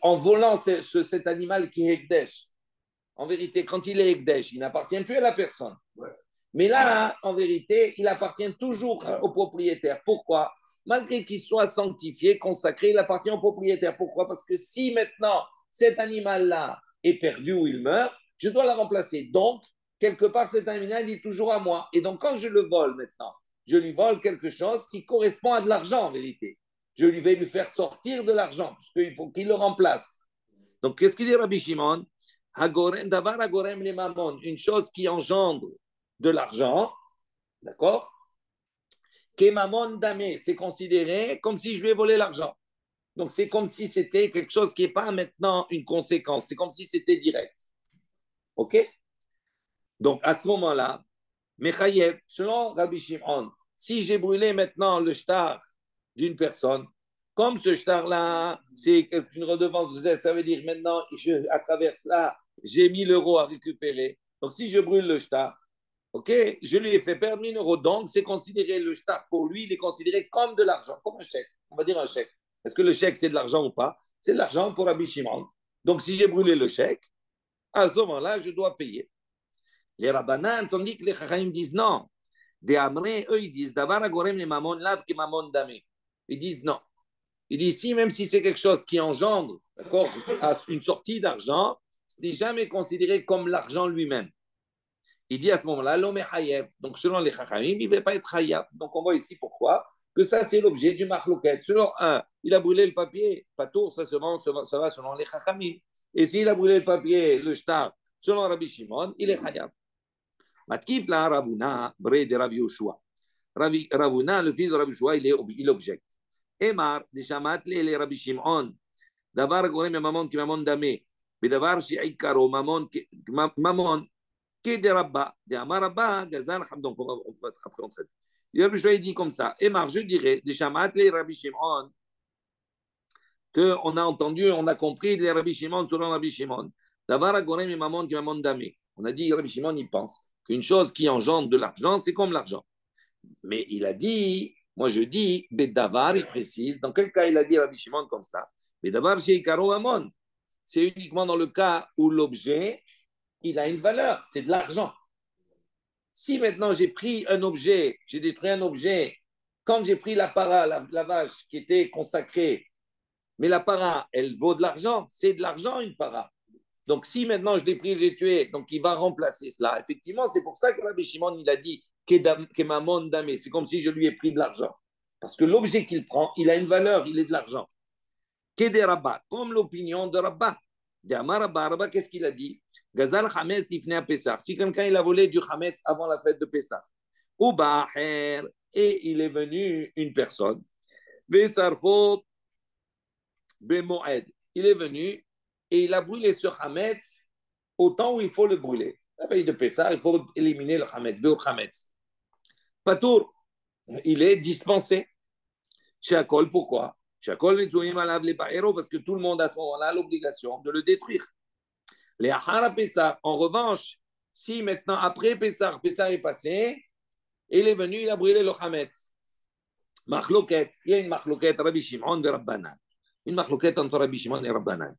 en volant cet animal qui est Ekdesh, en vérité, quand il est Ekdesh, il n'appartient plus à la personne. Ouais. Mais là, en vérité, il appartient toujours au propriétaire. Pourquoi? Malgré qu'il soit sanctifié, consacré, il appartient au propriétaire. Pourquoi? Parce que si maintenant, cet animal-là est perdu ou il meurt, je dois le remplacer. Donc, quelque part, cet animal est toujours à moi. Et donc, quand je le vole maintenant, je lui vole quelque chose qui correspond à de l'argent, en vérité. Je vais lui faire sortir de l'argent, parce qu'il faut qu'il le remplace. Donc, qu'est-ce qu'il dit Rabbi Shimon? Davar agorem les mamon, une chose qui engendre de l'argent, d'accord? Que mamon damé, c'est considéré comme si je lui ai volé l'argent. Donc, c'est comme si c'était quelque chose qui n'est pas maintenant une conséquence, c'est comme si c'était direct. OK? Donc, à ce moment-là, Mechayev, selon Rabbi Shimon, si j'ai brûlé maintenant le shtar d'une personne, comme ce shtar-là, c'est une redevance de Z, ça veut dire maintenant, à travers cela, j'ai 1 000 euros à récupérer. Donc, si je brûle le shtar, ok, je lui ai fait perdre 1 000 euros. Donc, c'est considéré le shtar pour lui, il est considéré comme de l'argent, comme un chèque. On va dire un chèque. Est-ce que le chèque, c'est de l'argent ou pas? C'est de l'argent pour Rabbi Shimon. Donc, si j'ai brûlé le chèque, à ce moment-là, je dois payer. Les Rabbanan, tandis que les Chachamim disent non. Des Amré, eux, ils disent Davar agorem les mamon lav ki mamon damé. Ils disent non. Ils disent si, même si c'est quelque chose qui engendre, d'accord, une sortie d'argent, ce n'est jamais considéré comme l'argent lui-même. Il dit à ce moment-là, l'homme est hayeb. Donc, selon les Chachamim, il ne va pas être hayab. Donc, on voit ici pourquoi que ça, c'est l'objet du machloket. Selon un, il a brûlé le papier, pas tour, ça va selon les Chachamim. Et s'il a brûlé le papier, le shtar, selon Rabbi Shimon, il est hayab. Matkif la Ravuna, bre de Rabbi Yoshua. Ravuna, le fils de Rabbi Yoshua, il objecte. Emar, de Shamat le Rabbi Shimon, davar gorem mamon ki mamon damé, bedavar shi'ikaro mamon qui de Rabba, de Amar Rabba, Gazal, donc après on traite. Rabbi Yoshua dit comme ça, Emar, je dirais, de Shamat le Rabbi Shimon, qu'on a entendu, on a compris les Rabbi Shimon selon Rabbi Shimon, davar gorem mamon ki mamon damé. On a dit, Rabbi Shimon, il pense qu'une chose qui engendre de l'argent, c'est comme l'argent. Mais il a dit, moi je dis, Bedavar, il précise, dans quel cas il a dit Rabbi Shimon comme ça? Bedavar chez Ikaro Amon. C'est uniquement dans le cas où l'objet, il a une valeur, c'est de l'argent. Si maintenant j'ai pris un objet, j'ai détruit un objet, quand j'ai pris la para, la vache qui était consacrée, mais la para, elle vaut de l'argent, c'est de l'argent une para. Donc, si maintenant je l'ai pris, je l'ai tué, donc il va remplacer cela. Effectivement, c'est pour ça que Rabbi Shimon, il a dit que mamon damé. C'est comme si je lui ai pris de l'argent. Parce que l'objet qu'il prend, il a une valeur, il est de l'argent. Kede Rabba, comme l'opinion de Rabba. De Amar Rabba, Rabba, qu'est-ce qu'il a dit? Gazal Hametz tifne à Pessah. Si quelqu'un il a volé du Hametz avant la fête de Pessah, ou Ba'acher, et il est venu une personne. Vesarfo bemoed. Il est venu et il a brûlé ce Hametz au temps où il faut le brûler. La veille de Pessah, il faut éliminer le Hametz, le Hametz. Patour, il est dispensé. Shakol, pourquoi? Shakol, parce que tout le monde à ce moment-là a l'obligation de le détruire. Les Ahara Pessah, en revanche, si maintenant, après Pessah, Pessah est passé, il est venu, il a brûlé le Hametz. Machloket, il y a une machloket, Rabbi Shimon de Rabbanan. Une machloket entre Rabbi Shimon et Rabbanan.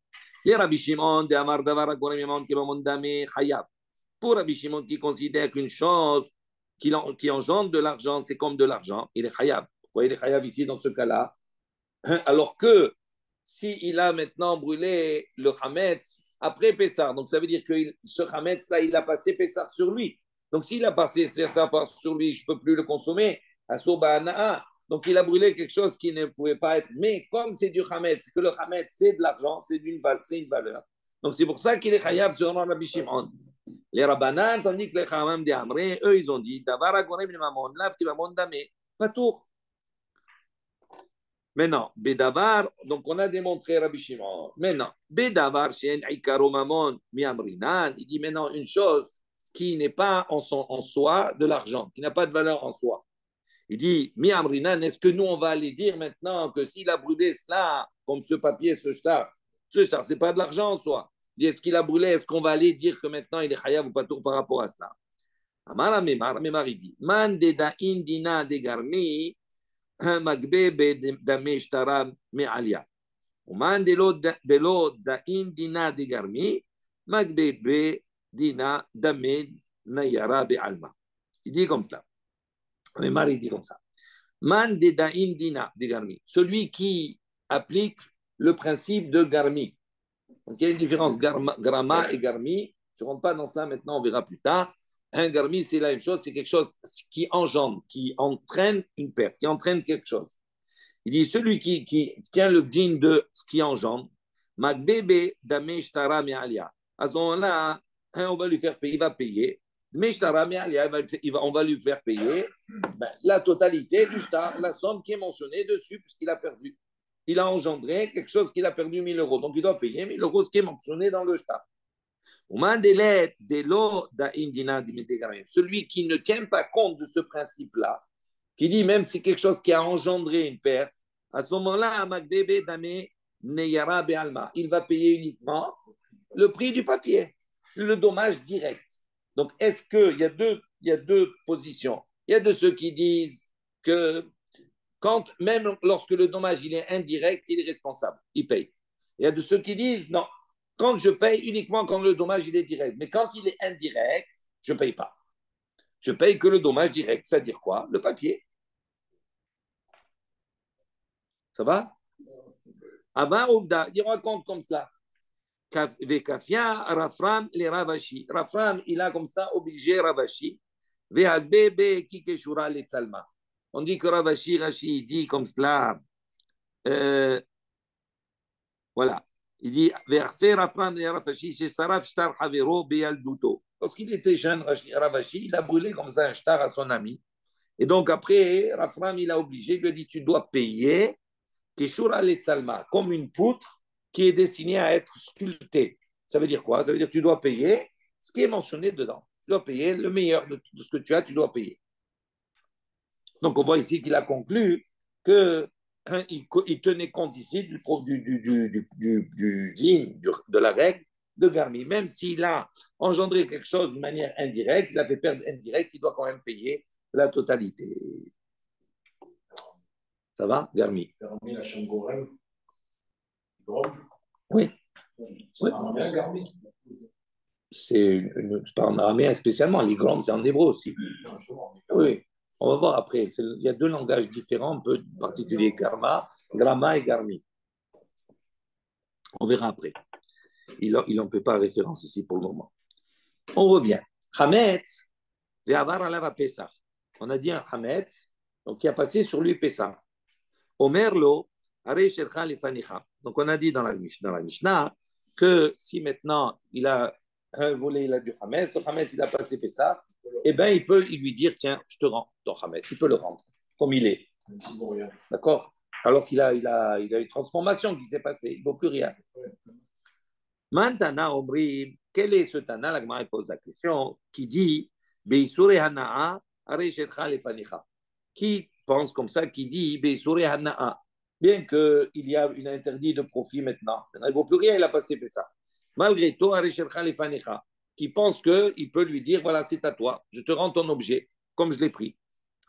Les Rabbi Shimon de Amar Davar Agorem Yamon Kibamondame Chayab. Pour Rabbi Shimon qui considère qu'une chose qui engendre de l'argent, c'est comme de l'argent, il est Chayab. Pourquoi il est Chayab ici dans ce cas-là? Alors que s'il a maintenant brûlé le Hametz après Pessah, donc ça veut dire que ce Hametz-là, il a passé Pessah sur lui. Donc s'il a passé Pessah sur lui, je ne peux plus le consommer. Donc il a brûlé quelque chose qui ne pouvait pas être. Mais comme c'est du Hametz, que le Hametz, c'est de l'argent, c'est une valeur. Donc c'est pour ça qu'il est Chayab sur Rabbi Shimon. Les Rabbanan, tandis que les Chamam de Amré, eux, ils ont dit Davar Agorem Mamon, Lav Tivamon Dame, Patour. Maintenant, Bedavar, donc on a démontré Rabbi Shimon. Maintenant, Bedavar, Shen Aikaro Mamon, Miamrinan, il dit maintenant une chose qui n'est pas en soi de l'argent, qui n'a pas de valeur en soi. Il dit, Miamrinan, est-ce que nous, on va aller dire maintenant que s'il a brûlé cela, comme ce papier, ce shtar, c'est pas de l'argent en soi. Il dit, est-ce qu'il a brûlé, est-ce qu'on va aller dire que maintenant il est chayav ou pas tout par rapport à cela? Amara Memar, il dit, Man de da indina de garmi, magbe dame shtara me'alia. Man de lo da indina de garmi, magbe dina dame nayara be'alma. Il dit comme cela. Memar, il dit comme ça. Man de da indina de garmi. Celui qui applique le principe de garmi. Donc, il y a une différence gramma et garmi. Je ne rentre pas dans cela maintenant, on verra plus tard. Un garmi, c'est la même chose, c'est quelque chose qui engendre, qui entraîne une perte, qui entraîne quelque chose. Il dit, celui qui tient le din de ce qui engendre, Magbebe dame shtara me'alia. À ce moment-là, on va lui faire payer, il va payer. Meshtara me'alia, on va lui faire payer la totalité du shtar, la somme qui est mentionnée dessus, puisqu'il a perdu. Il a engendré quelque chose qu'il a perdu 1 000 euros. Donc, il doit payer 1 000 euros, ce qui est mentionné dans le shtar. Celui qui ne tient pas compte de ce principe-là, qui dit même si c'est quelque chose qui a engendré une perte, à ce moment-là, il va payer uniquement le prix du papier, le dommage direct. Donc, est-ce qu'il y a deux positions? Il y a de ceux qui disent que même lorsque le dommage il est indirect, il est responsable, il paye. Il y a de ceux qui disent non, quand je paye uniquement quand le dommage il est direct, mais quand il est indirect, je ne paye pas. Je paye que le dommage direct, c'est-à-dire quoi? Le papier. Ça va? Avant Ouvda, il raconte comme cela. Vekafia, Rafram, les Ravashi. Rafram, il a comme ça obligé Ravashi. Ve'adbebe, Kikeshura, les Tsalma. On dit que Rashi dit comme cela. Voilà. Il dit lorsqu'il était jeune, Ravashi, il a brûlé comme ça un shtar à son ami. Et donc après, Rafram, il a obligé, il lui a dit tu dois payer Keshura Letzalma, comme une poutre qui est destinée à être sculptée. Ça veut dire quoi? Ça veut dire que tu dois payer ce qui est mentionné dedans. Tu dois payer le meilleur de ce que tu as, tu dois payer. Donc on voit ici qu'il a conclu que il tenait compte ici de la règle de Garmi. Même s'il a engendré quelque chose de manière indirecte, il a fait perdre indirect, il doit quand même payer la totalité. Ça va, Garmi? Garmi, la chambre oui. C'est araméen, Garmi. C'est pas en araméen spécialement, les grands, c'est en hébreu aussi. Oui. On va voir après. Il y a deux langages différents, un peu particuliers, Gramma et Garmi. On verra après. Il n'en peut pas référence ici pour le moment. On revient. Hametz, ve'avar alav Pesach. On a dit un Hametz, donc qui a passé sur lui Pesach. Omerlo, arei shelcha lefanicha. Donc on a dit dans la Mishnah que si maintenant il a volé, il a du Hametz, le Hametz il a passé Pesach, eh bien il lui dire tiens, je te rends ton Hametz, il peut le rendre. comme il est. Ici, bon, rien. D'accord? Alors qu'il a une transformation qui s'est passée. Il ne vaut plus rien. Maintenant, Omri, quel est ce Tana? La Gemara pose la question, qui dit Beisure Hana'a, Areshetcha Lefanicha. Qui pense comme ça, qui dit Beisure Hana'a, bien qu'il y a une interdit de profit maintenant. Il ne vaut plus rien, il a passé fait ça. Malgré tout, Areshetcha Lefanicha, qui pense qu'il peut lui dire voilà, c'est à toi, je te rends ton objet, comme je l'ai pris.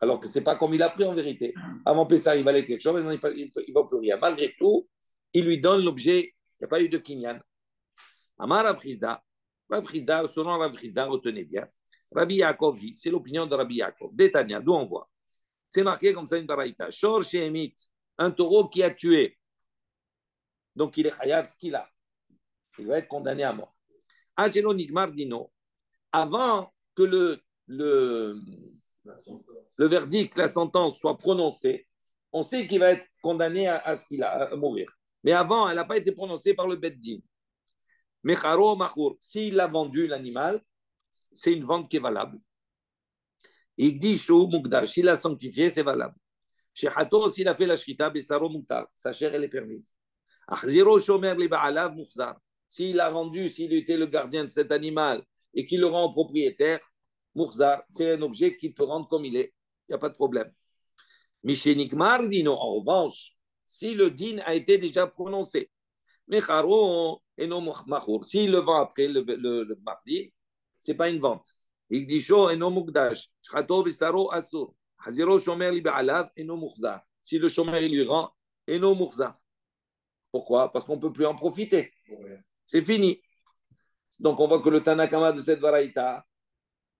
Alors que ce n'est pas comme il a pris en vérité. Avant Pessah, il valait quelque chose, maintenant il ne vaut plus rien. Malgré tout, il lui donne l'objet, il n'y a pas eu de kinyan. Amar Rabchizda, selon Rabchizda, retenez bien, Rabbi Yaakov, c'est l'opinion de Rabbi Yaakov. Détania, d'où on voit. C'est marqué comme ça une baraïta. Shor Shemit, un taureau qui a tué. Donc il est chayav ce qu'il a. Il va être condamné à mort. Angelo Nigmar Dino, avant que le verdict, la sentence soit prononcée, on sait qu'il va être condamné à ce qu'il a, à mourir. Mais avant, elle n'a pas été prononcée par le Beddin. Mecharo Machour, s'il a vendu l'animal, c'est une vente qui est valable. Igdishu Mugdash, s'il a sanctifié, c'est valable. Shechato, s'il a fait la shrita, Besaro Muktar, sa chair, elle est permise. Achziro Shomer li Ba'alav Mukhzar, s'il a vendu, s'il était le gardien de cet animal et qu'il le rend au propriétaire, Mukhzar, c'est un objet qu'il peut rendre comme il est, il n'y a pas de problème. Mishenikmar Dino, en revanche, si le din a été déjà prononcé, Mecharo et non Machour. S'il le vend après le mardi, ce n'est pas une vente. Igdisho et non Mukdash. Shchato Bissaro Asur. Haziro Shomer li Be'alav et non Mukhzar. Si le Shomer il lui rend, et non Mukhzar. Pourquoi? Parce qu'on ne peut plus en profiter. C'est fini. Donc on voit que le Tanakama de cette Varaïta,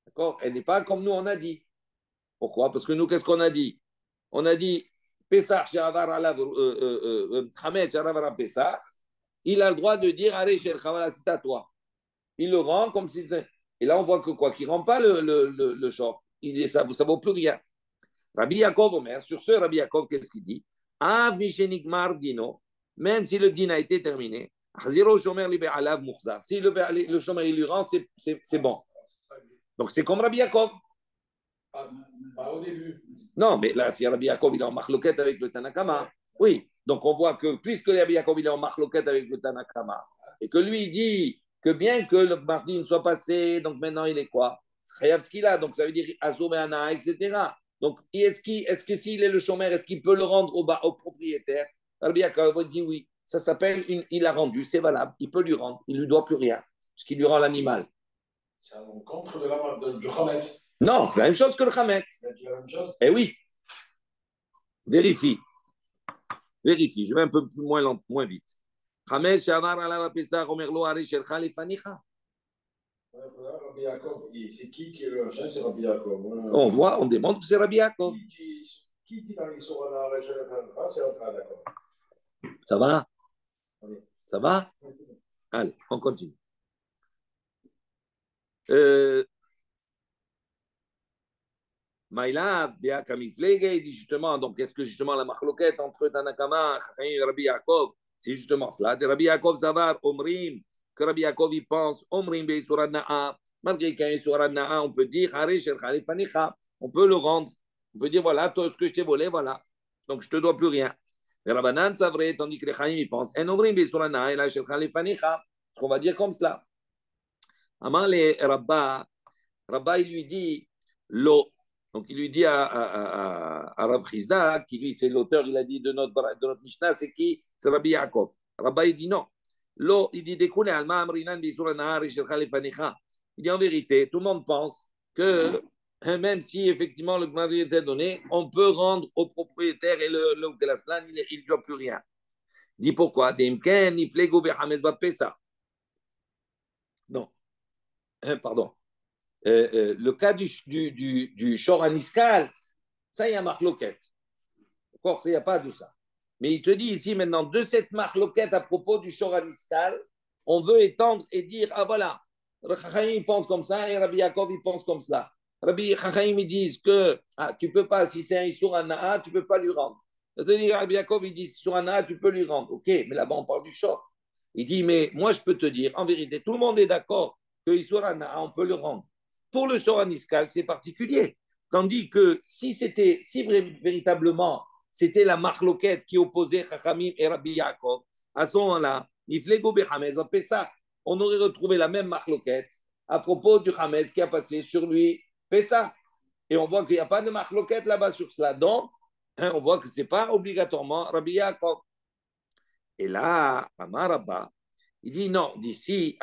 d'accord, elle n'est pas comme nous on a dit. Pourquoi? Parce que nous, qu'est-ce qu'on a dit? On a dit Pesach, Sharavar Alav, Chametz, Sharavar Pesach. Il a le droit de dire allez, c'est à toi. Il le rend comme si. Et là, on voit que quoi? Qu'il ne rend pas le short. Ça ne vaut plus rien. Rabbi Yaakov Omer, sur ce, Rabbi Yaakov, qu'est-ce qu'il dit? Dino, même si le din a été terminé, si le shomer il lui rend, c'est bon. Donc c'est comme Rabbi Yaakov. Pas au début. Non, mais là, si Rabbi Yaakov il est en marloquette avec le Tanakama, oui. Donc on voit que puisque Rabbi Yaakov il est en marloquette avec le Tanakama, et que lui il dit que bien que le mardi ne soit passé, donc maintenant il est quoi? Chayav ce qu'il a, donc ça veut dire Azur et Ana, etc. Donc est-ce que s'il est le chômeur, est-ce qu'il peut le rendre au propriétaire? Rabbi Yaakov dit oui. Ça s'appelle, il a rendu, c'est valable, il peut lui rendre, il ne lui doit plus rien, parce qu'il lui rend l'animal. C'est un contre du Khametz. Non, c'est la même chose que le Khametz. C'est la même chose. Eh oui. Vérifie. Je vais un peu moins vite. Chametz, Shamar, Alav, Pesach, Omer Lo, Ari, Shelcha, Lefanicha. Rabbi Yaakov, c'est qui est le chef? C'est Rabbi Yaakov. On demande que c'est Rabbi Yaakov. Qui dit dans l'histoire de la région de c'est Rabbi Yaakov. Ça va? Ça va? Allez, on continue. Maïla, Béa Kamiflege, il dit justement, donc est-ce que justement la machloquette entre Tanakama et Rabbi Yaakov, c'est justement cela. De Rabbi Yaakov Zavar, Omrim, que Rabbi Yaakov il pense, Omrim Beisurad Na'a, malgré qu'il y a un Surad Na'a, on peut dire, Harish El Khalifanicha, on peut le rendre. On peut dire, voilà, toi, ce que je t'ai volé, voilà. Donc je ne te dois plus rien. Mais Rabbanan, c'est vrai, tandis que les Chaim, ils pensent, En Omrim Beisurad Na'a, El Khalifanicha, ce qu'on va dire comme cela. Amar les Rabba, il lui dit, l'eau. Donc, il lui dit à Rav Chizda, qui lui, c'est l'auteur, il a dit de notre Mishnah, c'est qui? C'est Rabbi Yaakov. Rabbi, il dit non. L'eau, il dit, découle, Alma, Amrinan, Bisura, Nahar, Ishelcha, Lefanicha. Il dit en vérité, tout le monde pense que même si effectivement le Gmadi était donné, on peut rendre au propriétaire et le Glaslan, il ne doit plus rien. Il dit pourquoi? Demken, Niflego, Behames, Bapesa. Non. Pardon. Le cas du shor aniskal, ça, il y a marloquette. D'accord, il n'y a pas de ça. Mais il te dit ici maintenant, de cette marloquette à propos du shor aniskal, on veut étendre et dire, ah voilà, Rabbi il pense comme ça et Rabbi Yaakov il pense comme cela. Rabbi Chachaim ils disent que tu ne peux pas, si c'est un Issour Anaa, tu ne peux pas lui rendre. Rabbi Yaakov il dit, sur Anaa, tu peux lui rendre. Ok, mais là-bas on parle du shor. Il dit, mais moi je peux te dire, en vérité, tout le monde est d'accord que Issour Anaa, on peut le rendre. Pour le Shor Aniskal, c'est particulier. Tandis que véritablement c'était la marloquette qui opposait Chachamim et Rabbi Yaakov, à ce moment-là, Niflego Bechametz va Pessah. On aurait retrouvé la même marloquette à propos du Hametz qui a passé sur lui Pessah. Et on voit qu'il n'y a pas de marloquette là-bas sur cela. Donc, on voit que ce n'est pas obligatoirement Rabbi Yaakov. Et là, Amar Rabba, il dit non, d'ici,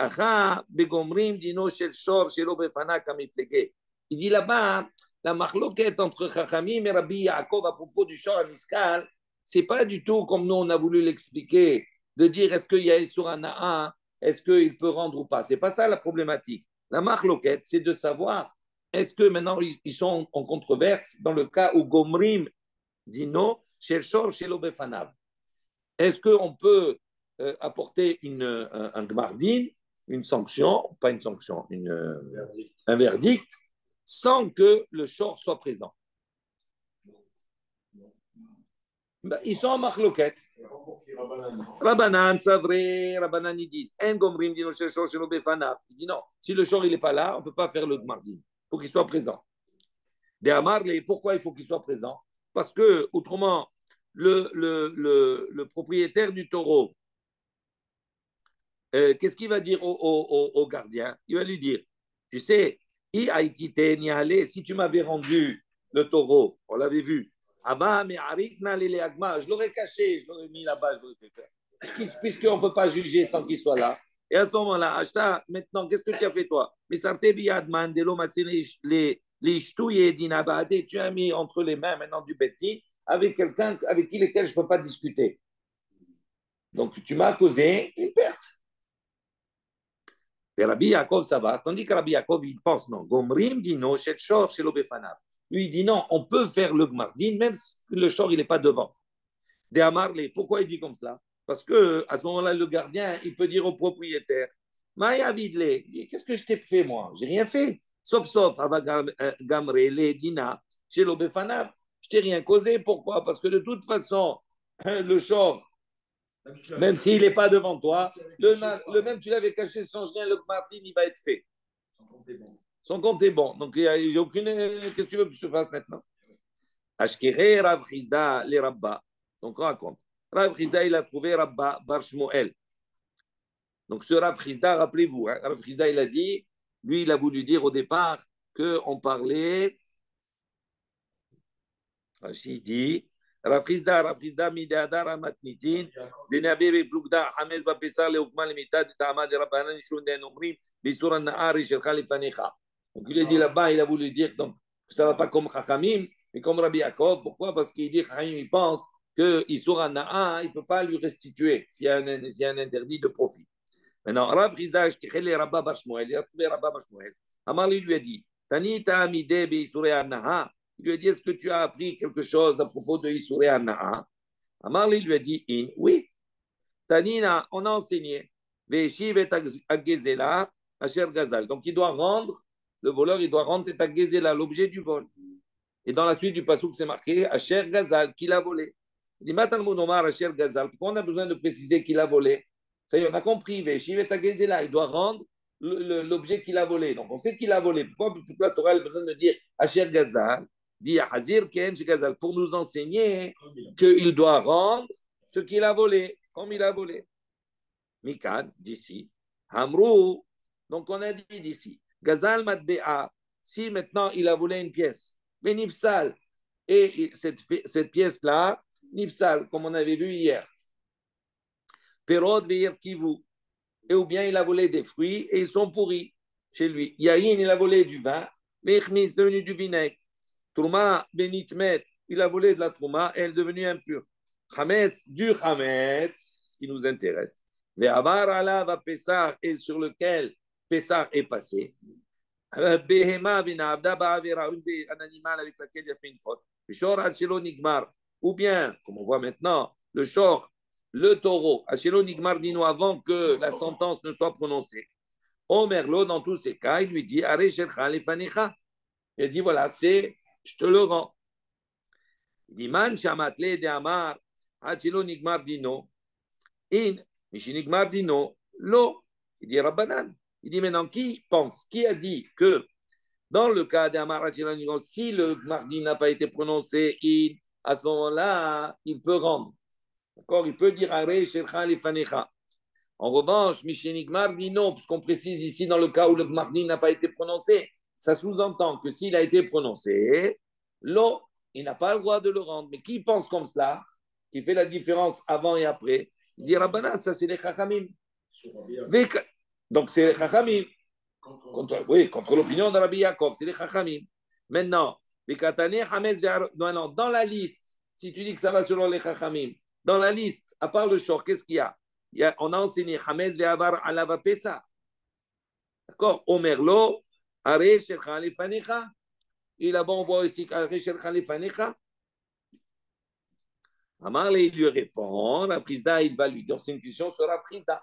il dit là-bas, la marloquette entre Chachamim et Rabbi Yaakov à propos du Shor Aniskal, c'est pas du tout comme nous on a voulu l'expliquer, de dire est-ce qu'il y a sur un est-ce qu'il peut rendre ou pas. C'est pas ça la problématique. La marloquette, c'est de savoir est-ce que maintenant ils sont en controverse dans le cas où Gomrim dit non, chez le Shor, chez l'Obefanav. Est-ce qu'on peut apporter un gmardin, une sanction, pas une sanction, un verdict, sans que le shor soit présent? Ben, ils sont en marloquette. Rabbanan, c'est vrai, Rabbanan, ils disent, En gomrim dit shel shor shelo befanav. Il dit non, si le shor il n'est pas là, on ne peut pas faire le gmardin. Il faut qu'il soit présent. De Amarle, pourquoi il faut qu'il soit présent? Parce que, autrement, le propriétaire du taureau, qu'est-ce qu'il va dire au gardien? Il va lui dire, tu sais, si tu m'avais rendu le taureau, on l'avait vu, je l'aurais caché, je l'aurais mis là-bas, je l'aurais fait faire. Puisqu'on ne peut pas juger sans qu'il soit là. Et à ce moment-là, Ashta, maintenant, qu'est-ce que tu as fait toi? Tu as mis entre les mains maintenant du Beti avec quelqu'un avec lequel je ne peux pas discuter. Donc, tu m'as causé une perte. Et Rabbi Yaakov, ça va. Tandis que Rabbi Yaakov, il pense non. Gomrim dit non, chez Shor, chez l'Obefanav. Lui, il dit non, on peut faire le Gmardin, même si le Shor, il n'est pas devant. De Amarle, pourquoi il dit comme cela? Parce que à ce moment-là, le gardien, il peut dire au propriétaire, Maya Vidle, qu'est-ce que je t'ai fait, moi? J'ai rien fait. Sauf, Gamre, les Dina, chez l'Obefanav. Je t'ai rien causé. Pourquoi? Parce que de toute façon, le Shor, même s'il n'est pas devant toi, le même tu l'avais caché, change rien, le Martin, il va être fait. Son compte est bon. Donc, j'ai aucune. Qu'est-ce que tu veux que je te fasse maintenant? Ashkere Rav Chizda, les Rabba. Donc, on raconte. Rav Chizda, il a trouvé Rabba Bar Shmuel. Donc, ce Rav Chizda, rappelez-vous, hein, Rav Chizda, il a dit, lui, il a voulu dire au départ qu'on parlait. Rachid dit. Rav Chizda, Midadar, Amatnitin, Denabe, Plugda, Hames, Bapesar, Leukman, Limitad, Tama, de Rabbanan, Shunden, Omrim, Bisuran, Nahar, Shelcha, Lipanecha. Donc il a dit là-bas, il a voulu dire donc, que ça ne va pas comme Chachamim, mais comme Rabbi Yaakov. Pourquoi? Parce qu'il dit, Chachamim, il pense que Isuran Nahar, il ne peut pas lui restituer s'il y a un interdit de profit. Maintenant, Rav Chizda, il a trouvé Rabba Bashmuel. Amar lui a dit, Tani Ta'amide, Bisuran Nahar. Il lui a dit, est-ce que tu as appris quelque chose à propos de Issouré Ana'a? Amarli lui a dit, oui. Tanina, on a enseigné. Veshiv et Agezela, Asher Gazal. Donc, il doit rendre, le voleur, il doit rendre et Agezela, l'objet du vol. Et dans la suite du passouk, c'est marqué Asher Gazal, qu'il a volé. Il dit, Matan Monomar, Asher Gazal. Pourquoi on a besoin de préciser qu'il a volé? Ça y est, on a compris. Veshiv et Agezela, il doit rendre l'objet qu'il a volé. Donc, on sait qu'il a volé. Pourquoi la Torah a besoin de dire Asher Gazal? Dit Hazir Ken Gazal pour nous enseigner qu'il doit rendre ce qu'il a volé, comme il a volé. Mikan, d'ici. Hamrou, donc on a dit d'ici. Gazal Matbea, si maintenant il a volé une pièce, mais Nifsal, et cette pièce-là, Nifsal, comme on avait vu hier. Perod Veir Kivu, et ou bien il a volé des fruits et ils sont pourris chez lui. Yahin, il a volé du vin, mais Ichmis, c'est devenu du vinaigre. Trouma benitmet, il a volé de la trouma et elle est devenue impure. Chametz, du chametz, ce qui nous intéresse. Le avar ala va Pessah, et sur lequel Pessah est passé. Behema binabda ba'avera, un animal avec lequel il a fait une faute. Le shor achelo nigmar, ou bien, comme on voit maintenant, le shor, le taureau, achelo nigmar dino avant que la sentence ne soit prononcée. Omerlo, dans tous ces cas, il lui dit, are shelcha lefanecha. Il dit, voilà, je te le rends. Il dit, man shamatle de amar, hachilo nigmar dino, in, mishinigmar dino, lo. Il dit, Rabbanan. Il dit, maintenant, qui pense, qui a dit que Dans le cas d'Amara Chiranigon, si le mardi n'a pas été prononcé, à ce moment-là, il peut rendre. D'accord? Il peut dire Are Shelcha Lefanecha. En revanche, Mishénik Mardi, non, puisqu'on précise ici dans le cas où le mardi n'a pas été prononcé, ça sous-entend que s'il a été prononcé, l'eau, il n'a pas le droit de le rendre. Mais qui pense comme cela, qui fait la différence avant et après, il dit Rabbanan, ça c'est les Chachamim. Donc c'est les Chachamim. Contre l'opinion de Rabbi Yaakov, c'est les Chachamim. Maintenant, dans la liste, si tu dis que ça va selon les Chachamim, dans la liste, à part le short, qu'est-ce qu'il y a? On a enseigné Hamez ve'avar alava Pesa. D'accord? Omerlo, Are Shelcha Lefanecha. Et là-bas, on voit aussi Are Shelcha Lefanecha. Amarle, il lui répond, la Prisda, il va lui dire, c'est une question sur la Prisda.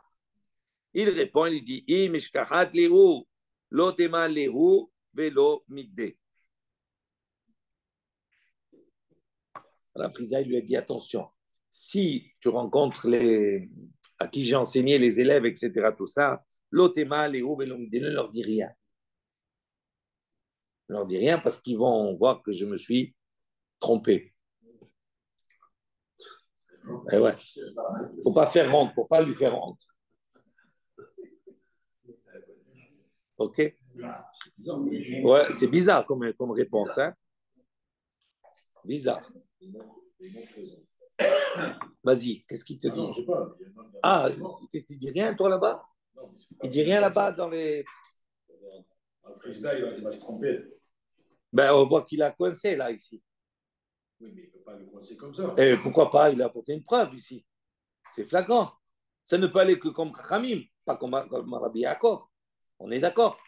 Il répond, il dit, Mishkahat lehu, lo tema lehu, velo midde. La Prisda, il lui a dit, attention, si tu rencontres à qui j'ai enseigné, les élèves, etc., tout ça, lo tema lehu, velo midde, ne leur dis rien. Ne leur dis rien parce qu'ils vont voir que je me suis trompé. Et ouais. Faut pas faire honte, faut pas lui faire honte. Ok? Ouais, c'est bizarre comme réponse, hein? Bizarre. Vas-y, qu'est-ce qu'il te dit? Non, je sais pas. Ah, tu dis rien, toi, là-bas? Il dit rien là-bas dans les... Le président, il va se tromper. Ben, on voit qu'il a coincé, là, ici. Oui, mais il ne peut pas le coincer comme ça. Et pourquoi pas? Il a apporté une preuve, ici. C'est flagrant. Ça ne peut aller que comme Khamim, pas comme Rabbi Yaakov. On est d'accord.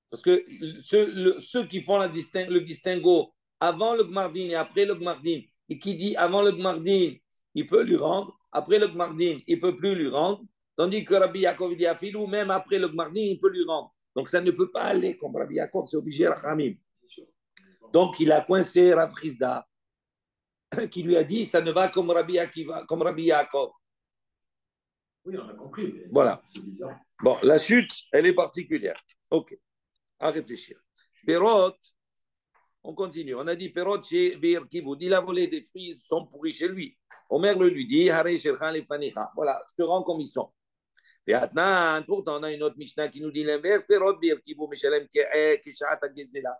Parce que ceux qui font le distinguo avant le Gmardin et après le Gmardin, et qui dit avant le Gmardin, il peut lui rendre, après le Gmardin, il ne peut plus lui rendre, tandis que Rabbi Yaakov dit à Filou, même après le Gmardin, il peut lui rendre. Donc ça ne peut pas aller comme Rabbi Yaakov, c'est obligé à Khamim. Donc il a coincé Rav Chizda, qui lui a dit, ça ne va comme Rabbi Akiva, comme Rabbi Yaakov. Oui, on a compris. Voilà. Bon, la chute, elle est particulière. Ok. À réfléchir. Perot, on continue. On a dit Perot chez Bir Kiboud. Il a volé des fruits, ils sont pourris chez lui. Omer le lui dit Hare Shelcha Lefanicha. Voilà, je te rends comme ils sont. Et maintenant, pourtant, on a une autre Mishnah qui nous dit l'inverse. Perot Bir Kiboud Mishalem Keshat Gezela.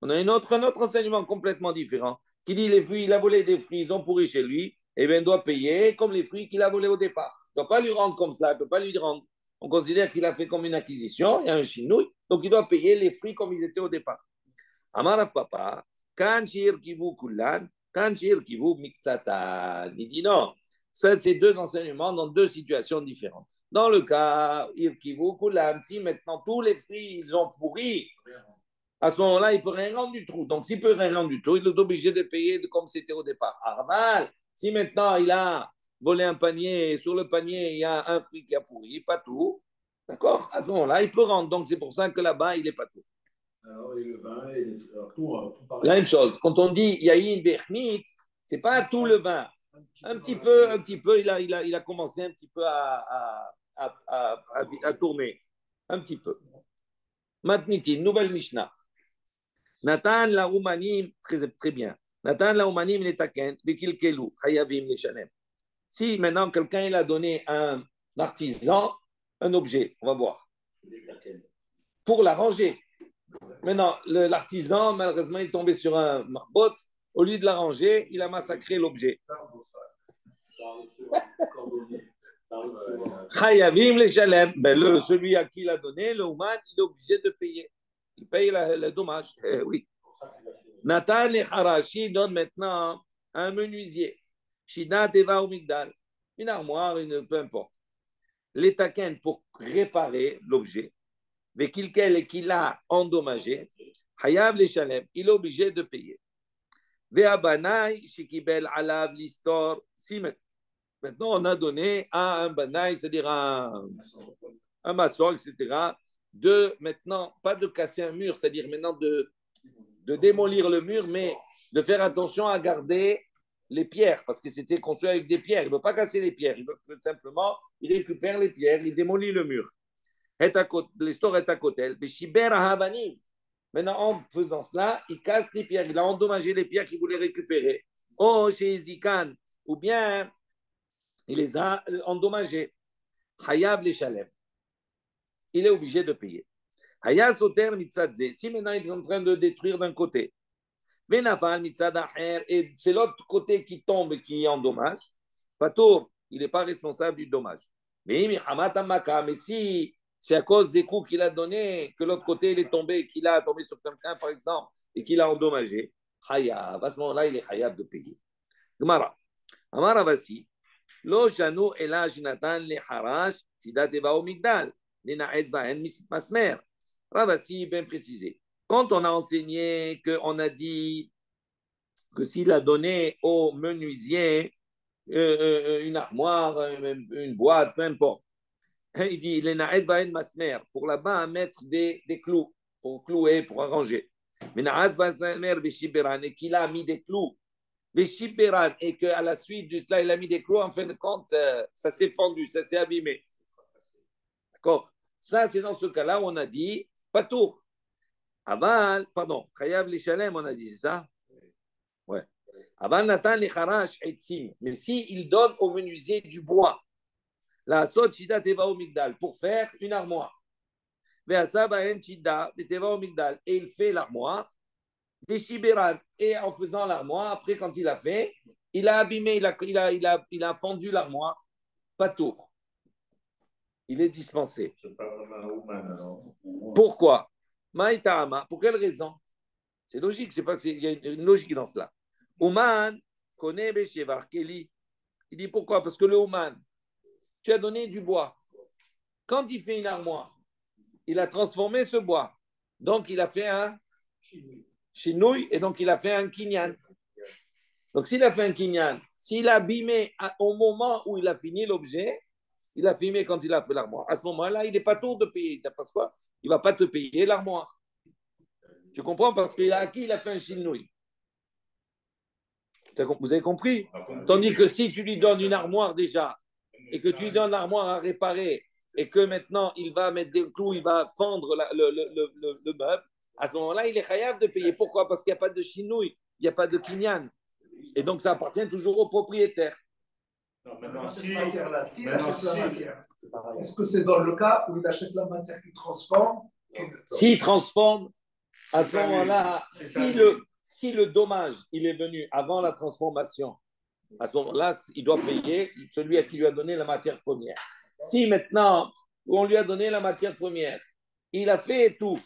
On a un autre enseignement complètement différent qui dit les fruits, il a volé des fruits, ils ont pourri chez lui. Et bien, il doit payer comme les fruits qu'il a volés au départ. Il ne doit pas lui rendre comme cela, il ne peut pas lui rendre. On considère qu'il a fait comme une acquisition, il y a un chinouille, donc il doit payer les fruits comme ils étaient au départ. Amarav papa, kan shir kivu kullan, kan shir kivu miktsatan. Il dit non, ça c'est deux enseignements dans deux situations différentes. Dans le cas irkivu kullan, si maintenant tous les fruits ils ont pourri, à ce moment-là il ne peut rien rendre du tout. Donc s'il ne peut rien rendre du tout, il est obligé de payer comme c'était au départ. Armal, si maintenant il a volé un panier, et sur le panier, il y a un fruit qui a pourri, pas tout. D'accord? À ce moment-là, il peut rendre. Donc, c'est pour ça que là-bas, il n'est pas tout. Alors, et le vin, et tout pareil. La même chose. Quand on dit Yahin Berchmitz, ce n'est pas tout le vin. Un petit peu, il a commencé un petit peu à tourner. Un petit peu. Matniti, nouvelle Mishnah. Nathan la Oumanim, très bien. Nathan la Oumanim, les taken, Bekilkelu, Hayavim, les Shanem. Si maintenant quelqu'un il a donné à un artisan un objet, on va voir, pour l'arranger. Maintenant, l'artisan, malheureusement, il est tombé sur un marbot. Au lieu de l'arranger, il a massacré l'objet. Chayavim les shalem. Ben, celui à qui il a donné, le Ouman, il est obligé de payer. Il paye le dommage. Oui. Nathan et Harashi donne maintenant un menuisier. Shida Teva ou Migdal, une armoire, peu importe. Les taquins pour réparer l'objet, mais qu'il a endommagé, Hayav les Shalem, il est obligé de payer. Ve'abanai, Shikibel Alav l'histoire, si maintenant on a donné à un banai, c'est-à-dire un maçon, etc., de maintenant, pas de casser un mur, c'est-à-dire maintenant de démolir le mur, mais de faire attention à garder les pierres, parce que c'était construit avec des pierres. Il ne veut pas casser les pierres, il veut que simplement, il récupère les pierres, il démolit le mur. L'histoire est à côté. Maintenant, en faisant cela, il casse les pierres. Il a endommagé les pierres qu'il voulait récupérer. Oh, chez Zikan, ou bien il les a endommagées. Hayab les Shalem. Il est obligé de payer. Hayas au terme mitzadze. Si maintenant il est en train de détruire d'un côté, Venafal mitzad acher, et c'est l'autre côté qui tombe et qui endommage, Patour, il n'est pas responsable du dommage. Mais si c'est à cause des coups qu'il a donnés que l'autre côté il est tombé, qu'il a tombé sur quelqu'un par exemple, et qu'il a endommagé, Hayab, à ce moment-là, il est Hayab de payer. Gemara. Amara Vassi, Lo shanu ela shinatan le harash, shidat eva o migdal, nenaed baen masmer. Ravasi, bien précisé. Quand on a enseigné, qu'on a dit que s'il a donné au menuisier une armoire, une boîte, peu importe, il dit il est naed baen masmer, pour là-bas à mettre des clous, pour clouer, pour arranger. Mais naed baen masmer beshiberan, et qu'il a mis des clous, beshiberan, et qu'à la suite de cela, il a mis des clous, en fin de compte, ça s'est fendu, ça s'est abîmé. D'accord? Ça, c'est dans ce cas-là où on a dit patour. Aval, pardon, Chayav les Shalem, on a dit, c'est ça? Ouais. Aval Natan les Harash etzim. Mais si il donne au menuisier du bois, la Sot Shida Teva au Migdal, pour faire une armoire. Veasa Baen Shida Teva au Migdal, et il fait l'armoire. Veshiberan, et en faisant l'armoire, après quand il a fait, il a abîmé, il a fendu l'armoire. Patour. Il est dispensé. C'est pas vraiment humain, alors. Pourquoi? Maïtama, pour quelle raison? C'est logique, il y a une logique dans cela. Ouman connaît Beshevar Keli. Il dit pourquoi? Parce que le Ouman, tu as donné du bois. Quand il fait une armoire, il a transformé ce bois. Donc il a fait un chinouille et donc il a fait un kinyan. Donc s'il a fait un kinyan, s'il a abîmé au moment où il a fini l'objet, il a abîmé quand il a fait l'armoire. À ce moment-là, il n'est pas tôt de payer. Parce quoi? Il ne va pas te payer l'armoire. Tu comprends? Parce qu'il a acquis, il a fait un chinouille. Vous avez compris? Tandis que si tu lui donnes une armoire déjà, et que tu lui donnes l'armoire à réparer, et que maintenant il va mettre des clous, il va fendre le meuble, à ce moment-là, il est khayab de payer. Pourquoi? Parce qu'il n'y a pas de chinouille, il n'y a pas de kinyan. Et donc ça appartient toujours au propriétaire. Non, maintenant, Cette si. matière-là, s'il Maintenant, achète si. la matière, est-ce que c'est dans le cas où il achète la matière qu'il transforme? S'il transforme, à ce C'est à lui. moment-là, C'est à si le dommage il est venu avant la transformation, à ce moment-là, il doit payer celui à qui lui a donné la matière première. Si maintenant, on lui a donné la matière première, il a fait tout,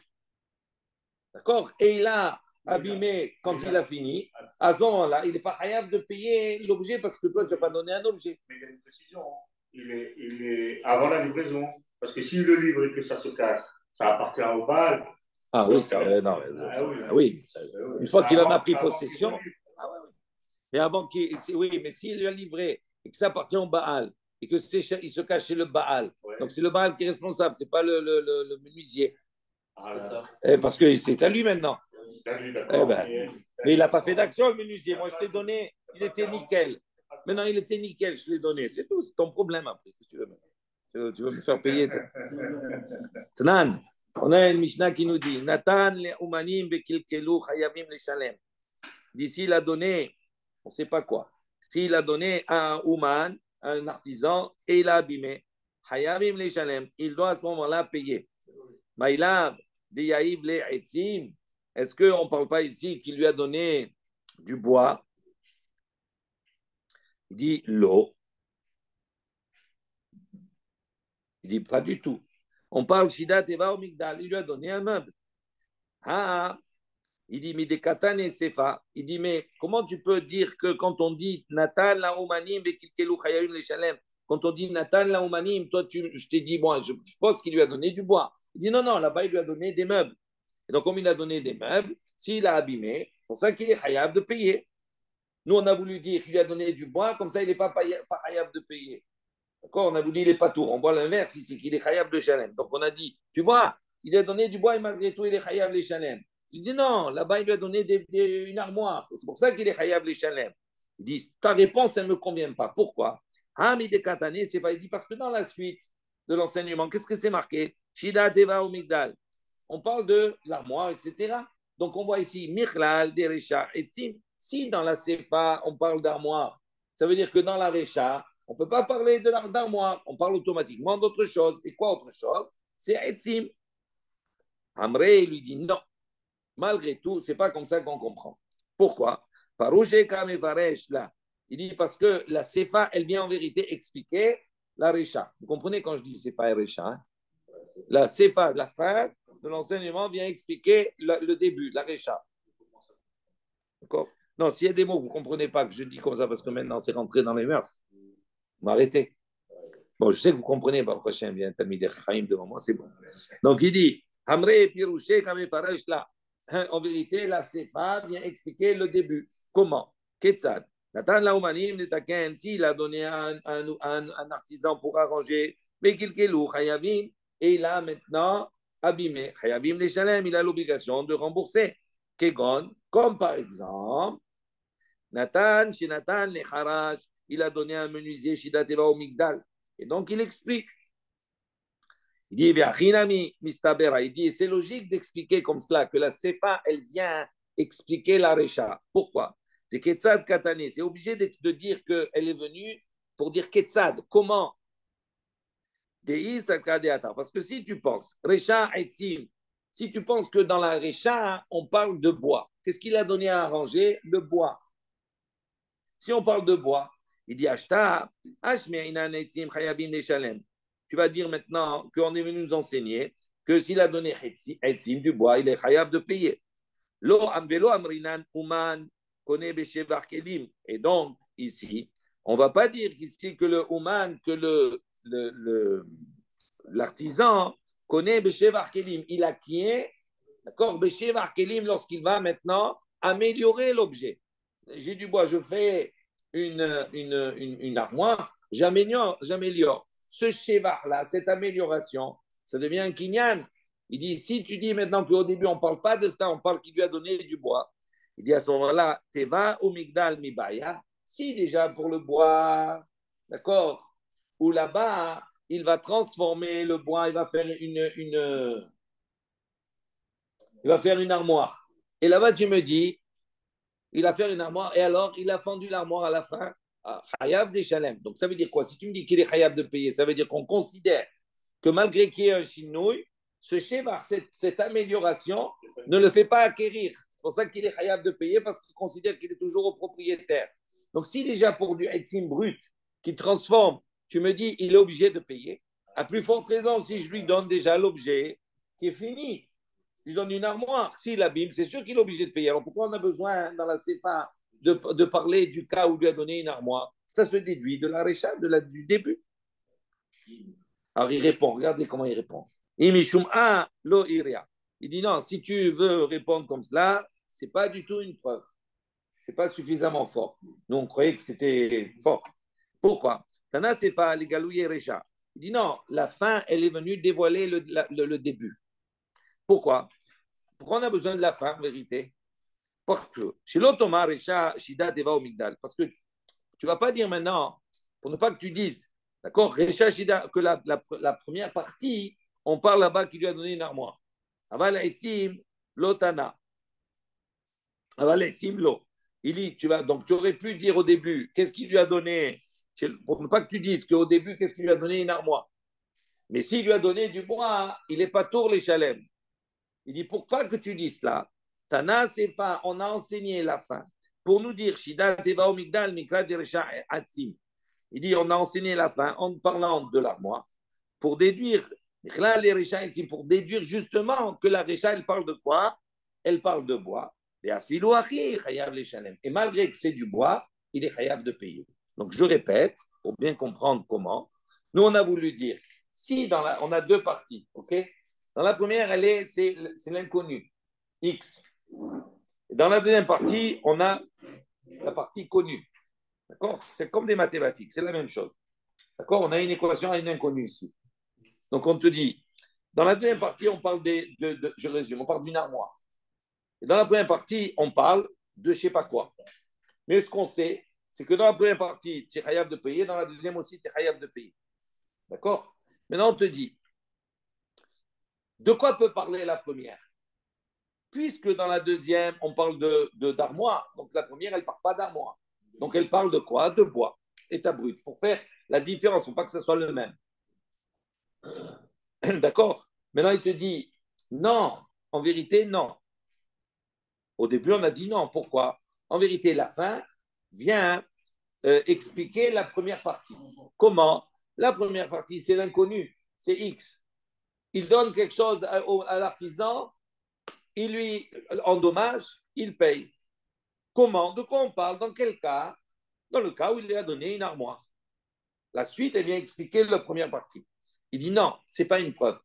d'accord, et il a abîmé quand il a fini, à ce moment-là, il n'est pas capable de payer l'objet parce que toi, tu n'as pas donné un objet. Mais il y a une précision. Il est avant la livraison. Parce que s'il le livre et que ça se casse, ça appartient au bal. Ah oui, oui. Une fois qu'il en a pris possession. Ah oui. Mais avant qu'il. Oui, mais s'il lui a livré et que ça appartient au Baal et que il se cache chez le Baal, donc c'est le Baal qui est responsable, c'est pas le menuisier. Parce que c'est à lui maintenant. C'est à lui, d'accord. Mais il n'a pas fait d'action, le menuisier. Moi, je t'ai donné, il était nickel. Maintenant, il était nickel, je l'ai donné. C'est tout, c'est ton problème après, si tu veux. Tu veux me faire payer. Tnan, on a une Mishnah qui nous dit Nathan le umanim bekilkelu chayamim le shalem. D'ici, il a donné, on ne sait pas quoi. S'il a donné à un uman, à un artisan, et il a abîmé, chayamim le shalem, il doit à ce moment-là payer. Maïlab, de yaïb le etzim. Est-ce qu'on ne parle pas ici qu'il lui a donné du bois? Il dit l'eau. Il dit pas du tout. On parle Shida Teva au Migdal. Il lui a donné un meuble. Ah, il dit, mais des katan et sefa. Il dit, mais comment tu peux dire que quand on dit Natan la umanim bekilkelu chayayim le shalem, quand on dit Natan la umanim, toi, je t'ai dit, moi, je pense qu'il lui a donné du bois. Il dit, non, là-bas, il lui a donné des meubles. Et donc, comme il a donné des meubles, s'il a abîmé, c'est pour ça qu'il est hayab de payer. Nous, on a voulu dire qu'il lui a donné du bois, comme ça, il n'est pas hayab de payer. D'accord? On a voulu, il n'est pas tout. On voit l'inverse ici, qu'il est hayab de shalem. Donc, on a dit, tu vois, il a donné du bois et malgré tout, il est hayab de shalem. Il dit non, là-bas, il lui a donné une armoire. C'est pour ça qu'il est hayab de shalem. Il dit, ta réponse, elle ne me convient pas. Pourquoi? C'est pas. Il dit, parce que dans la suite de l'enseignement, qu'est-ce que c'est marqué? Shida Deva ou Migdal. on parle de l'armoire, etc. Donc, on voit ici Michlal, Derecha, Etzim. Si dans la Sefa, on parle d'armoire, ça veut dire que dans la Recha, on ne peut pas parler d'armoire. On parle automatiquement d'autre chose. Et quoi autre chose? C'est Etzim. Amré lui dit non. Malgré tout, ce n'est pas comme ça qu'on comprend. Pourquoi? Là. Il dit parce que la Sefa, elle vient en vérité expliquer la Recha. Vous comprenez quand je dis Sefa et Recha, hein? La Sefa, la fin de l'enseignement, vient expliquer le début, la Recha. D'accord? Non, s'il y a des mots que vous ne comprenez pas, que je dis comme ça parce que maintenant c'est rentré dans les mœurs, m'arrêtez. Bon, je sais que vous comprenez, le prochain vient Talmidei Chacham devant moi, c'est bon. Donc il dit, Hamre Pirouché Kamefaresh là. En vérité, la Sefa vient expliquer le début. Comment? Ketzad. Nathan Laumanim Netaken, s'il a donné un artisan pour arranger, Bekilkelu Chayavim, et il a maintenant abîmé. Chayavim les Shalem, il a l'obligation de rembourser. Kegon, comme par exemple, Nathan, chez Nathan, les Harash, il a donné un menuisier Shidateva au Migdal. Et donc, il explique. Il dit, il dit, c'est logique d'expliquer comme cela que la Sefa, elle vient expliquer la Recha. Pourquoi? C'est Ketzad Katane. C'est obligé de dire qu'elle est venue pour dire Ketzad. Comment? Parce que si tu penses, Recha Etzim, si tu penses que dans la Recha, on parle de bois, qu'est-ce qu'il a donné à arranger? Le bois. Si on parle de bois, il dit Ashta, Ashme'ina Etzim Chayabim Neshalem. Tu vas dire maintenant qu'on est venu nous enseigner que s'il a donné Etzim du bois, il est Chayab de payer. Lo Amvelo Amrinan Uman Kone Beshevar Kelim. Et donc, ici, on ne va pas dire ici que le Uman, que l'artisan connaît Beshevar Kelim. Il acquiert, d'accord, Beshevar Kelim lorsqu'il va maintenant améliorer l'objet. J'ai du bois, je fais une armoire, j'améliore. Ce Shevar-là, cette amélioration, ça devient un kinyan. Il dit, si tu dis maintenant qu'au début, on ne parle pas de ça, on parle qu'il lui a donné du bois. Il dit à ce moment-là, Teva ou Migdal Mibaya. Si déjà pour le bois, d'accord, ou là-bas, il va transformer le bois, il va faire une armoire. Et là-bas, tu me dis, il a fait une armoire, et alors, il a fendu l'armoire à la fin, à Chayav des Shalem. Donc, ça veut dire quoi? Si tu me dis qu'il est Chayav de payer, ça veut dire qu'on considère que malgré qu'il y ait un chinouille, ce Shevar, cette amélioration, ne le fait pas acquérir. C'est pour ça qu'il est Chayav de payer, parce qu'il considère qu'il est toujours au propriétaire. Donc, si déjà pour du Etzim brut, qui transforme, tu me dis, il est obligé de payer, à plus forte raison, si je lui donne déjà l'objet qui est fini, je donne une armoire. S'il abîme, c'est sûr qu'il est obligé de payer. Alors pourquoi on a besoin dans la CFA de parler du cas où il lui a donné une armoire? Ça se déduit de la récha, du début. Alors il répond, regardez comment il répond. Lo iria. Il dit non, si tu veux répondre comme cela, ce n'est pas du tout une preuve. Ce n'est pas suffisamment fort. Nous, on croyait que c'était fort. Pourquoi? Tana, c'est pas les galouilles récha. Il dit non, la fin, elle est venue dévoiler le début. Pourquoi? Pourquoi on a besoin de la fin, en vérité? Parce que chez l'Otoma, Recha, Shida, Deva au Migdal. Parce que tu ne vas pas dire maintenant, pour ne pas que tu dises, d'accord, Recha, Shida, que la première partie, on parle là-bas qui lui a donné une armoire. Aval Etzim, Lotana. Aval Etzim, Lo. Il dit, donc tu aurais pu dire au début, qu'est-ce qu'il lui a donné, pour ne pas que tu dises qu'au début, qu'est-ce qu'il lui a donné une armoire. Mais s'il lui a donné du bois, il n'est pas tour les chalem. Il dit, pourquoi que tu dis cela? Tana, c'est pas, on a enseigné la fin. Pour nous dire, Shida, Teva, Migdal, Mikra, Derecha, Atzim. Il dit, on a enseigné la fin en parlant de l'armoire. Pour déduire, pour déduire justement que la Recha, elle parle de quoi? Elle parle de bois. Et malgré que c'est du bois, il est chayav de payer. Donc je répète, pour bien comprendre comment, nous on a voulu dire, si on a deux parties, ok? Dans la première, c'est l'inconnu, X. Et dans la deuxième partie, on a la partie connue. D'accord? C'est comme des mathématiques, c'est la même chose. D'accord? On a une équation et une inconnue ici. Donc on te dit, dans la deuxième partie, on parle je résume, on parle d'une armoire. Et dans la première partie, on parle de je ne sais pas quoi. Mais ce qu'on sait, c'est que dans la première partie, tu es chayav de payer, dans la deuxième aussi, tu es chayav de payer. D'accord? Maintenant, on te dit, De quoi peut parler la première? Puisque dans la deuxième, on parle d'armoire, donc la première, elle ne parle pas d'armoire. Donc elle parle de quoi? De bois, état brut, pour faire la différence, il ne faut pas que ce soit le même. D'accord? Maintenant, il te dit, non, en vérité, non. Au début, on a dit non. Pourquoi? En vérité, la fin vient expliquer la première partie. Comment? La première partie, c'est l'inconnu, c'est X. Il donne quelque chose à l'artisan, il lui endommage, il paye. Comment? De quoi on parle? Dans quel cas? Dans le cas où il lui a donné une armoire. La suite, elle vient expliquer la première partie. Il dit non, ce n'est pas une preuve.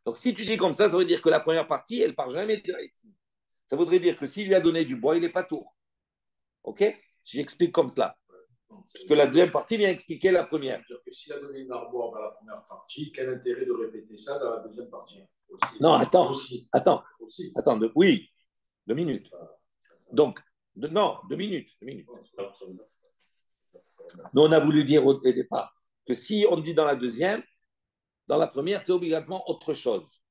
Donc si tu dis comme ça veut dire que la première partie, elle ne part jamais de Haïti. Ça voudrait dire que s'il lui a donné du bois, il n'est pas tour. OK? Si j'explique comme cela. Parce que la deuxième partie vient expliquer la première. C'est-à-dire que s'il a donné une armoire dans la première partie, quel intérêt de répéter ça dans la deuxième partie aussi? Non, attends. Aussi. Attends. Aussi. Attends. Oui, 2 minutes. Donc, non, 2 minutes. 2 minutes. Nous, on a voulu dire au départ que si on dit dans la deuxième, dans la première, c'est obligatoirement autre chose.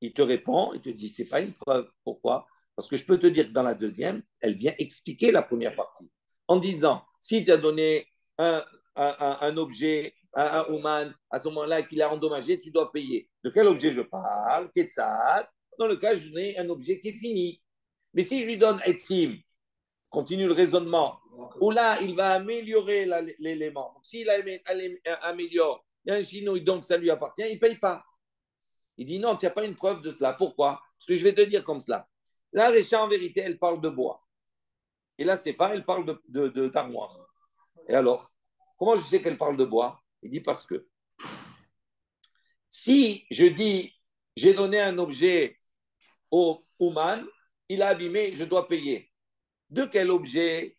Il te répond, il te dit, c'est pas une preuve. Pourquoi? Parce que je peux te dire que dans la deuxième, elle vient expliquer la première partie. En disant, si tu as donné un objet à un Ouman, à ce moment-là, qu'il a endommagé, tu dois payer. De quel objet je parle? Ketzad. Dans le cas, je donne un objet qui est fini. Mais si je lui donne Etzim, continue le raisonnement, où là, il va améliorer l'élément. Donc, s'il améliore, il y a un chinouille, donc ça lui appartient, il ne paye pas. Il dit non, tu n'as pas une preuve de cela. Pourquoi? Parce que je vais te dire comme cela. La Récha, en vérité, elle parle de bois. Et là, c'est pas, elle parle d'armoire. Et alors, comment je sais qu'elle parle de bois? Il dit parce que si je dis, j'ai donné un objet au Ouman, il a abîmé, je dois payer. De quel objet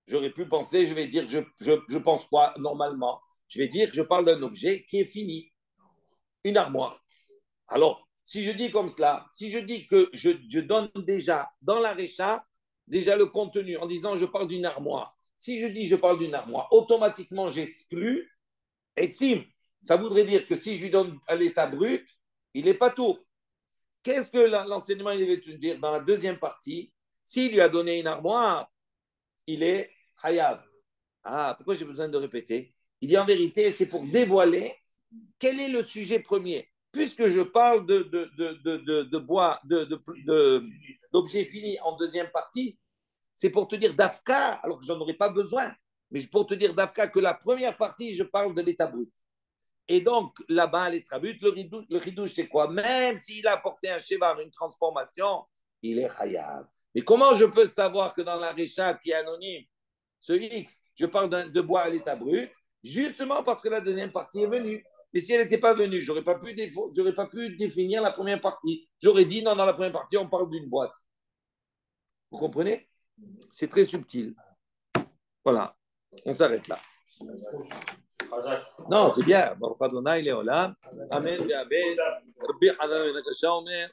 j'aurais pu penser? Je vais dire, je pense quoi normalement? Je vais dire, je parle d'un objet qui est fini, une armoire. Alors, si je dis comme cela, si je dis que je donne déjà dans la récha, déjà le contenu en disant je parle d'une armoire, si je dis je parle d'une armoire, automatiquement j'exclus Etzim. Ça voudrait dire que si je lui donne à l'état brut, il n'est pas tour. Qu'est-ce que l'enseignement il va te dire dans la deuxième partie? S'il lui a donné une armoire, il est Hayav. Ah, pourquoi j'ai besoin de répéter? Il dit en vérité, c'est pour dévoiler quel est le sujet premier. Puisque je parle de bois, d'objets finis en deuxième partie, c'est pour te dire d'Afka, alors que j'en aurais pas besoin, mais pour te dire d'Afka que la première partie, je parle de l'état brut. Et donc, là-bas, l'état brut, le ridouche, c'est quoi? Même s'il a apporté un chevar, une transformation, il est Hayav. Mais comment je peux savoir que dans la Récha qui est anonyme, ce X, je parle de bois à l'état brut, justement parce que la deuxième partie est venue. Mais si elle n'était pas venue, je n'aurais pas pu définir la première partie. J'aurais dit non, dans la première partie, on parle d'une boîte. Vous comprenez? C'est très subtil. Voilà, on s'arrête là. Non, c'est bien. Baruch Adonai Leolam. Amen. Rabbi Hanan ben Akasha Omer.